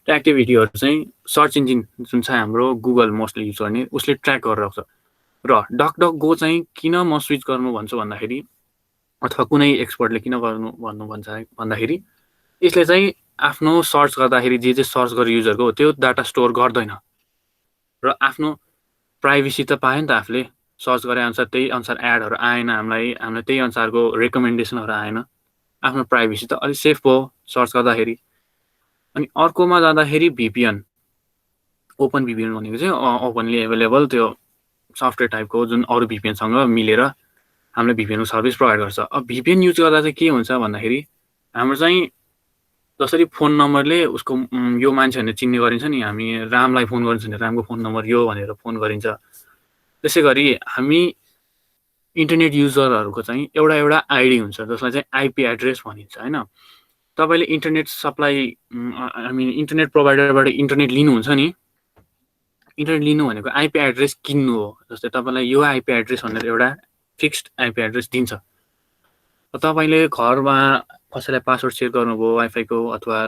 Speaker 2: त्यो एक्टिभिटीहरू चाहिँ सर्च इन्जिन जुन छ हाम्रो गुगल मोस्टली युज गर्ने, उसले ट्र्याक गरिरहेको छ। र डकडकगो चाहिँ किन म स्विच गर्नु भन्छु भन्दाखेरि, अथवा कुनै एक्सपर्टले किन गर्नु भन्नु भन्छ भन्दाखेरि, यसले चाहिँ आफ्नो सर्च गर्दाखेरि जे सर्च गरेर युजरको त्यो डाटा स्टोर गर्दैन र आफ्नो प्राइभेसी त पायो नि त। आफूले सर्च गरे अनुसार त्यही अनुसार एडहरू आएन, हामीलाई त्यही अनुसारको रेकमेन्डेसनहरू आएन, आफ्नो प्राइभेसी त अलिक सेफ भयो सर्च गर्दाखेरि। अनि अर्कोमा जाँदाखेरि भिपिएन, ओपन भिपिएन भनेको चाहिँ ओपनली एभाइलेबल त्यो सफ्टवेयर टाइपको जुन अरू भिपिएनसँग मिलेर हामीलाई भिपिएनको सर्भिस प्रोभाइड गर्छ। अब भिपिएन युज गर्दा चाहिँ के हुन्छ भन्दाखेरि, हाम्रो चाहिँ जसरी फोन नम्बरले उसको यो मान्छे भनेर चिन्ने गरिन्छ नि, हामी रामलाई फोन गरिन्छ भने रामको फोन नम्बर यो भनेर फोन गरिन्छ, त्यसै गरी हामी इन्टरनेट युजरहरूको चाहिँ एउटा आइडी हुन्छ जसलाई चाहिँ आइपी एड्रेस भनिन्छ होइन। तपाईँले इन्टरनेट सप्लाई इन्टरनेट प्रोभाइडरबाट इन्टरनेट लिनुहुन्छ नि, इन्टरनेट लिनु भनेको आइपी एड्रेस किन्नु हो। जस्तै तपाईँलाई यो आइपी एड्रेस भनेर एउटा फिक्स्ड आइपी एड्रेस दिन्छ। तपाईँले घरमा कसैलाई पासवर्ड सेयर गर्नुभयो वाइफाईको, अथवा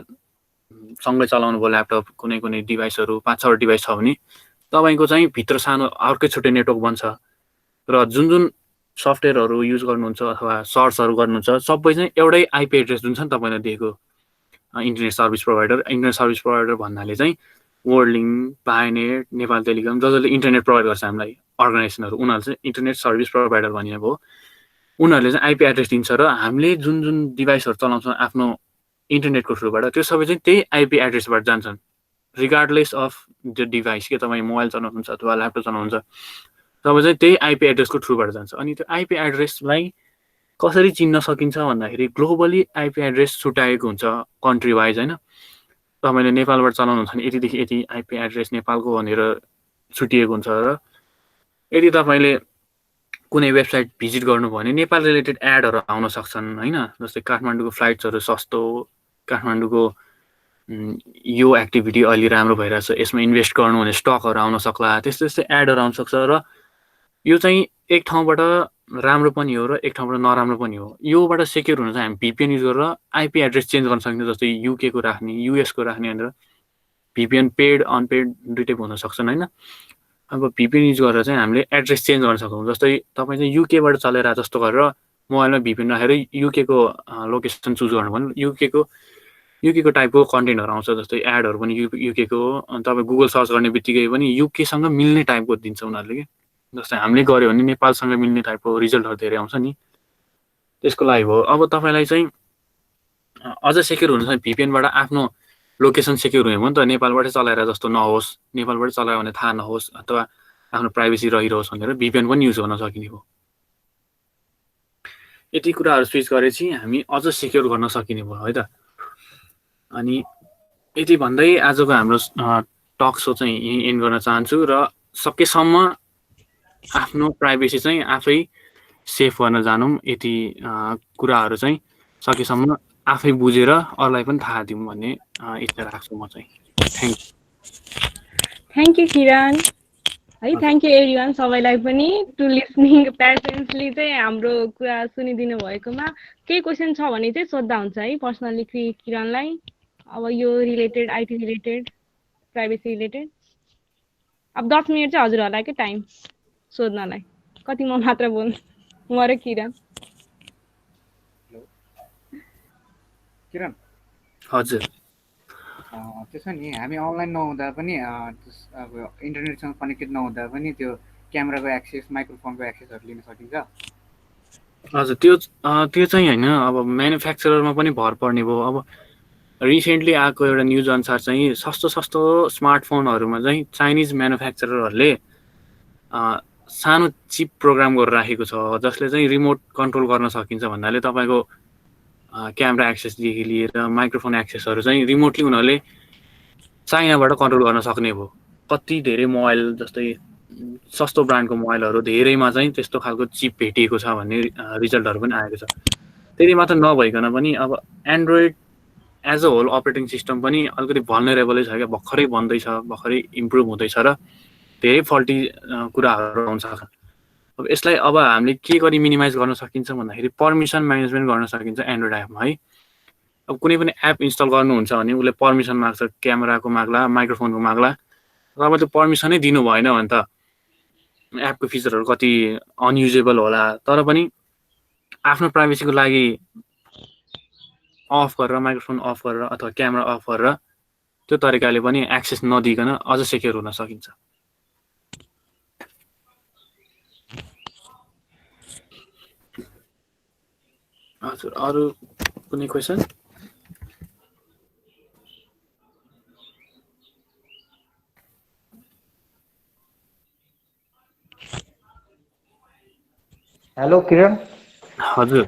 Speaker 2: सँगै चलाउनु भयो ल्यापटप, कुनै डिभाइसहरू 5-6 डिभाइस छ भने तपाईँको चाहिँ भित्र सानो अर्कै छुट्टै नेटवर्क बन्छ र जुन सफ्टवेयरहरू युज गर्नुहुन्छ अथवा सर्चहरू गर्नुहुन्छ सबै चाहिँ एउटै आइपी एड्रेस जुन छ नि तपाईँलाई दिएको इन्टरनेट सर्भिस प्रोभाइडर भन्नाले चाहिँ वर्ल्डलिङ, पायोनेट, नेपाल टेलिकम, जसले इन्टरनेट प्रोभाइड गर्छ हामीलाई अर्गनाइजेसनहरू, उनीहरू चाहिँ इन्टरनेट सर्भिस प्रोभाइडर भनिने भयो। उनीहरूले चाहिँ आइपी एड्रेस दिन्छ र हामीले जुन डिभाइसहरू चलाउँछौँ आफ्नो इन्टरनेटको थ्रुबाट त्यो सबै चाहिँ त्यही आइपी एड्रेसबाट जान्छन्, रिगार्डलेस अफ त्यो डिभाइस के तपाईँ मोबाइल चलाउनुहुन्छ अथवा ल्यापटप चलाउनुहुन्छ, तपाईँ चाहिँ त्यही आइपी एड्रेसको थ्रुबाट जान्छ। अनि त्यो आइपी एड्रेसलाई कसरी चिन्न सकिन्छ भन्दाखेरि ग्लोबली आइपी एड्रेस छुट्याएको हुन्छ कन्ट्री वाइज होइन। तपाईँले नेपालबाट चलाउनुहुन्छ भने यतिदेखि यति आइपी एड्रेस नेपालको भनेर छुटिएको हुन्छ। र यदि तपाईँले कुनै वेबसाइट भिजिट गर्नुभयो भने नेपाल रिलेटेड एडहरू आउन सक्छन् होइन। जस्तै काठमाडौँको फ्लाइट्सहरू सस्तो, काठमाडौँको यो एक्टिभिटी अहिले राम्रो भइरहेछ, यसमा इन्भेस्ट गर्नु भने स्टकहरू आउन सक्ला, त्यस्तै एडहरू आउन सक्छ। र यो चाहिँ एक ठाउँबाट राम्रो पनि हो र एक ठाउँबाट नराम्रो पनि हो। योबाट सेक्योर हुन चाहिँ हामी भिपिएन युज गरेर आइपी एड्रेस चेन्ज गर्न सकिन्छ। जस्तै युकेको राख्ने, युएसको राख्ने भनेर भिपिएन पेड अनपेड दुइटै हुन सक्छन् होइन। अब भिपिएन युज गरेर चाहिँ हामीले एड्रेस चेन्ज गर्न सक्छौँ। जस्तै तपाईँ चाहिँ युकेबाट चलेर जस्तो गरेर मोबाइलमा भिपिएन राखेर युकेको लोकेसन चुज गर्नु भने युकेको टाइपको कन्टेन्टहरू आउँछ। जस्तै एडहरू पनि युकेको, तपाईँ गुगल सर्च गर्ने बित्तिकै पनि युकेसँग मिल्ने टाइपको दिन्छ उनीहरूले कि। जस्तै हामीले गऱ्यो भने नेपालसँग मिल्ने टाइपको रिजल्टहरू धेरै आउँछ नि, त्यसको लागि हो। अब तपाईँलाई चाहिँ अझ सेक्योर हुनु छ भिपिएनबाट आफ्नो लोकेसन सेक्योर हुने भयो नि त। नेपालबाटै चलाएर जस्तो नहोस्, नेपालबाट चलायो भने थाहा नहोस् अथवा आफ्नो प्राइभेसी रहिरहोस् भनेर भिपिएन पनि युज गर्न सकिने हो। यति कुराहरू स्विच गरेपछि हामी अझ सेक्योर गर्न सकिने भयो है त। अनि यति भन्दै आजको हाम्रो टक सो चाहिँ यहीँ एन्ड गर्न चाहन्छु र सकेसम्म आफ्नो प्राइभेसी चाहिँ आफै सेफ गर्न जानौँ। यति कुराहरू चाहिँ सकेसम्म आफै बुझेर अरूलाई पनि थाहा दिउँ भन्ने इच्छा राख्छु म चाहिँ।
Speaker 3: थ्याङ्क यू किरण है। थ्याङ्क यू एभ्रिवान, सबैलाई पनि टु लिसनिङ पेसेन्सली चाहिँ हाम्रो कुरा सुनिदिनु भएकोमा। केही क्वेसन छ भने चाहिँ सोद्धा हुन्छ है पर्सनली किरणलाई, अब यो related, IT related, privacy related. अब 10 मिनट चाहिँ हजुरहरूलाई के टाइम सोध्नलाई। कति म मात्र बोल्नु, म र किरण।
Speaker 5: किरण
Speaker 2: हजुर,
Speaker 5: त्यसो नि हामी अनलाइन नहुँदा पनि अब इन्टरनेटसँग कनेक्टेड नहुँदा पनि त्यो क्यामेराको एक्सेस, माइक्रोफोनको एक्सेसहरू लिन सकिन्छ?
Speaker 2: हजुर, त्यो चाहिँ होइन, अब म्यानुफ्याक्चररमा पनि भर पर्ने भयो। अब रिसेन्टली आएको एउटा न्युज अनुसार चाहिँ सस्तो स्मार्टफोनहरूमा चाहिँ चाइनिज म्यानुफ्याक्चररहरूले सानो चिप प्रोग्राम गरेर राखेको छ जसले चाहिँ रिमोट कन्ट्रोल गर्न सकिन्छ भन्नाले तपाईँको क्यामेरा एक्सेसदेखि लिएर माइक्रोफोन एक्सेसहरू चाहिँ रिमोटली उनीहरूले चाइनाबाट कन्ट्रोल गर्न सक्ने भयो। कति धेरै मोबाइल जस्तै सस्तो ब्रान्डको मोबाइलहरू धेरैमा चाहिँ त्यस्तो खालको चिप भेटिएको छ भन्ने रिजल्टहरू पनि आएको छ। त्यति मात्र नभइकन पनि अब Android as a whole operating system पनि अलिकति भल्नरेबलै छ क्या, भर्खरै बन्दैछ, भर्खरै इम्प्रुभ हुँदैछ र धेरै फल्टी कुराहरू आउँछ। अब यसलाई अब हामीले के गरी मिनिमाइज गर्न सकिन्छ भन्दाखेरि पर्मिसन म्यानेजमेन्ट गर्न सकिन्छ एन्ड्रोइड एपमा है। अब कुनै पनि एप इन्स्टल गर्नुहुन्छ भने उसले पर्मिसन माग्छ, क्यामेराको माग्ला, माइक्रोफोनको माग्ला, र अब त्यो पर्मिसनै दिनु भएन भने त एपको फिचरहरू कति अनयुजेबल होला। तर पनि आफ्नो प्राइभेसीको लागि अफ गरेर, माइक्रोफोन अफ गरेर अथवा क्यामेरा अफ गरेर त्यो तरिकाले पनि एक्सेस नदिकन अझ सेक्योर हुन सकिन्छ। हजुर, अरू कुनै क्वेसन?
Speaker 6: हेलो किरण।
Speaker 2: हजुर,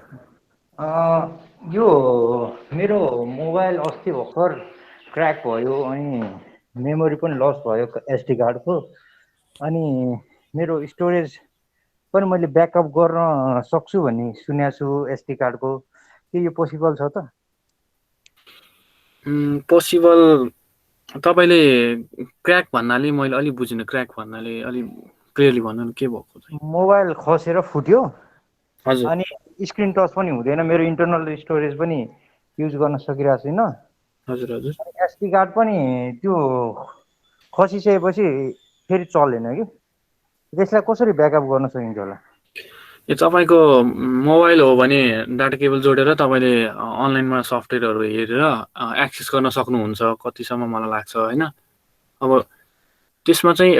Speaker 6: यो मेरो मोबाइल अस्ति भर्खर क्र्याक भयो अनि मेमोरी पनि लस भयो एसडी कार्डको, अनि मेरो स्टोरेज पनि मैले ब्याकअप गर्न सक्छु भन्ने सुनेको छु एसडी कार्डको, के यो पोसिबल छ त?
Speaker 2: पोसिबल। तपाईँले क्र्याक भन्नाले मैले अलि बुझिनँ, क्र्याक भन्नाले अलि क्लियरली भन्नु के भएको चाहिँ?
Speaker 6: मोबाइल खसेर फुट्यो
Speaker 2: हजुर
Speaker 6: अनि स्क्रिन टच पनि हुँदैन, मेरो इन्टरनल स्टोरेज पनि युज गर्न सकिरहेको छैन,
Speaker 2: हजुर हजुर।
Speaker 6: एसडी कार्ड पनि त्यो खसिसकेपछि फेरि चलेन कि, त्यसलाई कसरी ब्याकअप गर्न सकिन्छ होला?
Speaker 2: यो तपाईँको मोबाइल हो भने डाटा केबल जोडेर तपाईँले अनलाइनमा सफ्टवेयरहरू हेरेर एक्सेस गर्न सक्नुहुन्छ कतिसम्म मलाई लाग्छ होइन। अब त्यसमा चाहिँ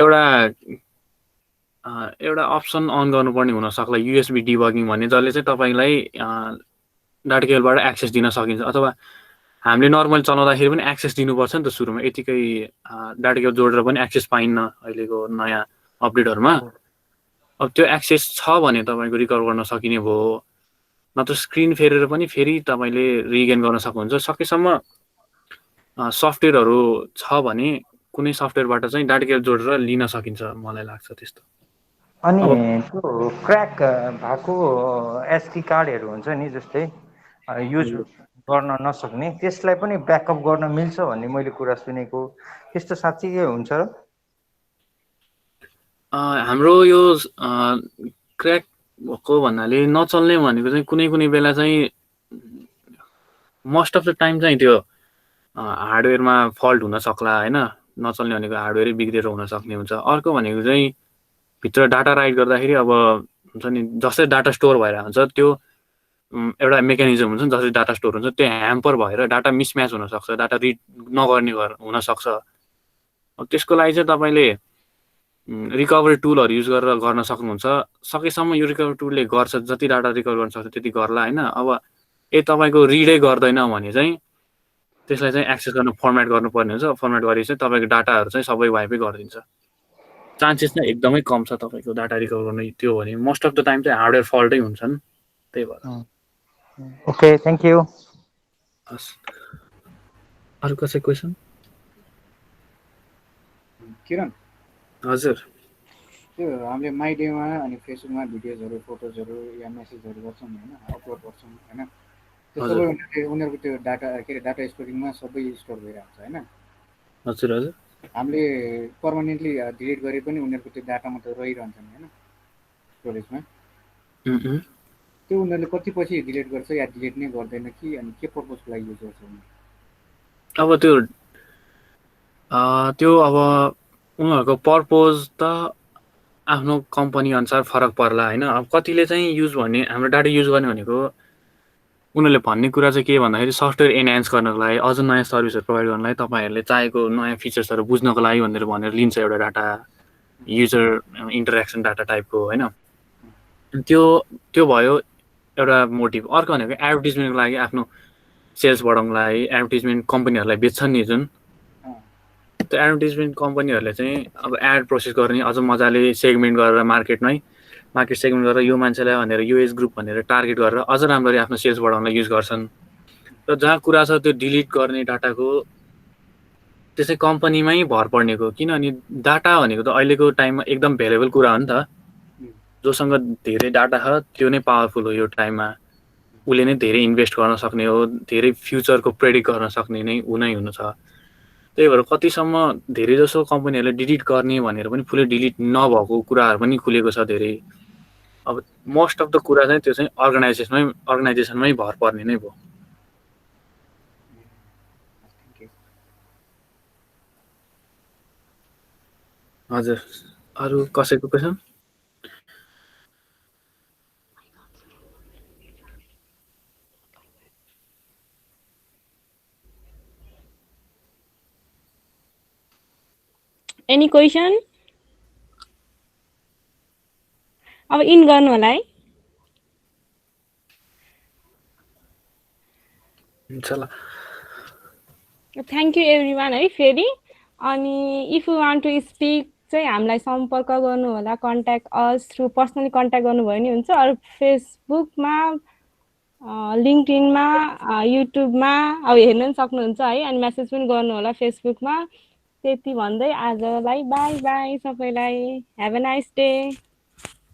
Speaker 2: एउटा अप्सन अन गर्नुपर्ने हुनसक्ला, युएसबी डिबगिङ भन्ने, जसले चाहिँ तपाईँलाई डाटा केबलबाट एक्सेस दिन सकिन्छ। अथवा हामीले नर्मल चलाउँदाखेरि पनि एक्सेस दिनुपर्छ नि त सुरुमा, यतिकै डाटा केबल जोडेर पनि एक्सेस पाइन्न अहिलेको नयाँ अपडेटहरूमा। अब त्यो एक्सेस छ भने तपाईँको रिकभर गर्न सकिने भयो, नत्र स्क्रिन फेरेर पनि फेरि तपाईँले रिगेन गर्न सक्नुहुन्छ। सकेसम्म सफ्टवेयरहरू छ भने कुनै सफ्टवेयरबाट चाहिँ डाटा केबल जोडेर लिन सकिन्छ मलाई लाग्छ त्यस्तो।
Speaker 6: अनि त्यो क्र्याक भएको एसडी कार्डहरू हुन्छ नि, जस्तै युज गर्न नसक्ने, त्यसलाई पनि ब्याकअप गर्न मिल्छ भन्ने मैले कुरा सुनेको, त्यस्तो साँच्चै हुन्छ र?
Speaker 2: हाम्रो यो क्र्याक भएको भन्नाले नचल्ने भनेको चाहिँ कुनै कुनै बेला चाहिँ मोस्ट अफ द टाइम चाहिँ त्यो हार्डवेयरमा फल्ट हुन सक्ला होइन। नचल्ने भनेको हार्डवेयरै बिग्रेर हुन सक्ने हुन्छ। अर्को भनेको चाहिँ भित्र डाटा राइट गर्दाखेरि अब हुन्छ नि, जस्तै डाटा स्टोर भएर हुन्छ त्यो एउटा मेकानिजम हुन्छ नि, जसरी डाटा स्टोर हुन्छ त्यो ह्याम्पर भएर डाटा मिसम्याच हुनसक्छ, डाटा रिड नगर्ने हुनसक्छ। अब त्यसको लागि चाहिँ तपाईँले रिकभरी टुलहरू युज गरेर गर्न सक्नुहुन्छ। सकेसम्म यो रिकभरी टुलले गर्छ, जति डाटा रिकभर गर्न सक्छ त्यति गर्ला होइन। अब तपाईँको रिडै गर्दैन भने चाहिँ त्यसलाई चाहिँ एक्सेस गर्न फर्मेट गर्नुपर्ने हुन्छ। फर्मेट गरेपछि चाहिँ तपाईँको डाटाहरू चाहिँ सबै वाइपै गरिदिन्छ। चान्सेस चाहिँ एकदमै कम छ तपाईँको डाटा रिकभर गर्ने त्यो भने। मोस्ट अफ द टाइम चाहिँ हार्डवेयर फल्टै हुन्छन्, त्यही भएर।
Speaker 6: Okay, thank you.
Speaker 2: हस्, अरू कसै क्वेसन?
Speaker 5: किरण,
Speaker 2: हजुर,
Speaker 5: त्यो हामीले माइडेमा अनि फेसबुकमा भिडियोजहरू, फोटोजहरू या मेसेजहरू गर्छौँ होइन, अपलोड गर्छौँ होइन, त्यो सबै उनीहरूको त्यो डाटा के अरे डाटा स्टोरिङमा सबै स्टोर भइरहेको छ होइन।
Speaker 2: हजुर हजुर।
Speaker 5: हामीले पर्मानेन्टली डिलिट गरे पनि उनीहरूको त्यो डाटा मात्रै रहिरहन्छन् होइन स्टोरेजमा। त्यो उनीहरूले कति पछि डिलिट गर्छ या डिलिट नै गर्दैन कि, अनि के पर्पजको लागि युज गर्छ उनीहरू?
Speaker 2: अब त्यो अब उनीहरूको पर्पोज त आफ्नो कम्पनी अनुसार फरक पर्ला होइन। अब कतिले चाहिँ युज भन्ने, हाम्रो डाटा युज गर्ने भनेको उनीहरूले भन्ने कुरा चाहिँ के भन्दाखेरि सफ्टवेयर एनहान्स गर्नको लागि, अझ नयाँ सर्भिसहरू प्रोभाइड गर्नलाई, तपाईँहरूले चाहेको नयाँ फिचर्सहरू बुझ्नको लागि भनेर लिन्छ एउटा डाटा, युजर इन्टरेक्सन डाटा टाइपको होइन। त्यो भयो एउटा मोटिभ। अर्को भनेको एडभर्टिजमेन्टको लागि, आफ्नो सेल्स बढाउनको लागि एडभर्टिजमेन्ट कम्पनीहरूलाई बेच्छन् नि जुन, त्यो एडभर्टिजमेन्ट कम्पनीहरूले चाहिँ अब एड प्रोसेस गर्ने अझ मजाले सेगमेन्ट गरेर मार्केट सेगमेन्ट गरेर यो मान्छेलाई भनेर यो एज ग्रुप भनेर टार्गेट गरेर अझ राम्ररी आफ्नो सेल्स बढाउनलाई युज गर्छन्। र जहाँ कुरा छ त्यो डिलिट गर्ने डाटाको, त्यसै कम्पनीमै भर पर्नेको, किनभने डाटा भनेको त अहिलेको टाइममा एकदम भेलेबल कुरा हो नि त। जोसँग धेरै डाटा छ त्यो नै पावरफुल हो यो टाइममा, उसले नै धेरै इन्भेस्ट गर्न सक्ने हो, धेरै फ्युचरको प्रेडिक्ट गर्न सक्ने नै हुनु छ। त्यही भएर कतिसम्म धेरै जसो कम्पनीहरूले डिलिट गर्ने भनेर पनि फुल्ली डिलिट नभएको कुराहरू पनि खुलेको छ धेरै। अब मोस्ट अफ द कुरा चाहिँ त्यो चाहिँ अर्गनाइजेसनमै भर पर्ने नै भयो। हजुर, अरू कसैको क्वेसन?
Speaker 3: Any question? अब इन गर्नु होला है।
Speaker 2: हुन्छ ल,
Speaker 3: थ्याङ्क यू एभ्रिवान है फेरि। अनि if you want to speak चाहिँ हामीलाई सम्पर्क गर्नु होला, contact us through personally contact गर्नुभयो नि हुन्छ। अरू फेसबुकमा, लिङ्कडिनमा, युट्युबमा अब हेर्न पनि सक्नुहुन्छ है। अनि मेसेज पनि गर्नु होला फेसबुकमा। त्यति भन्दै आजलाई बाई बाई सबैलाई। Have a nice day.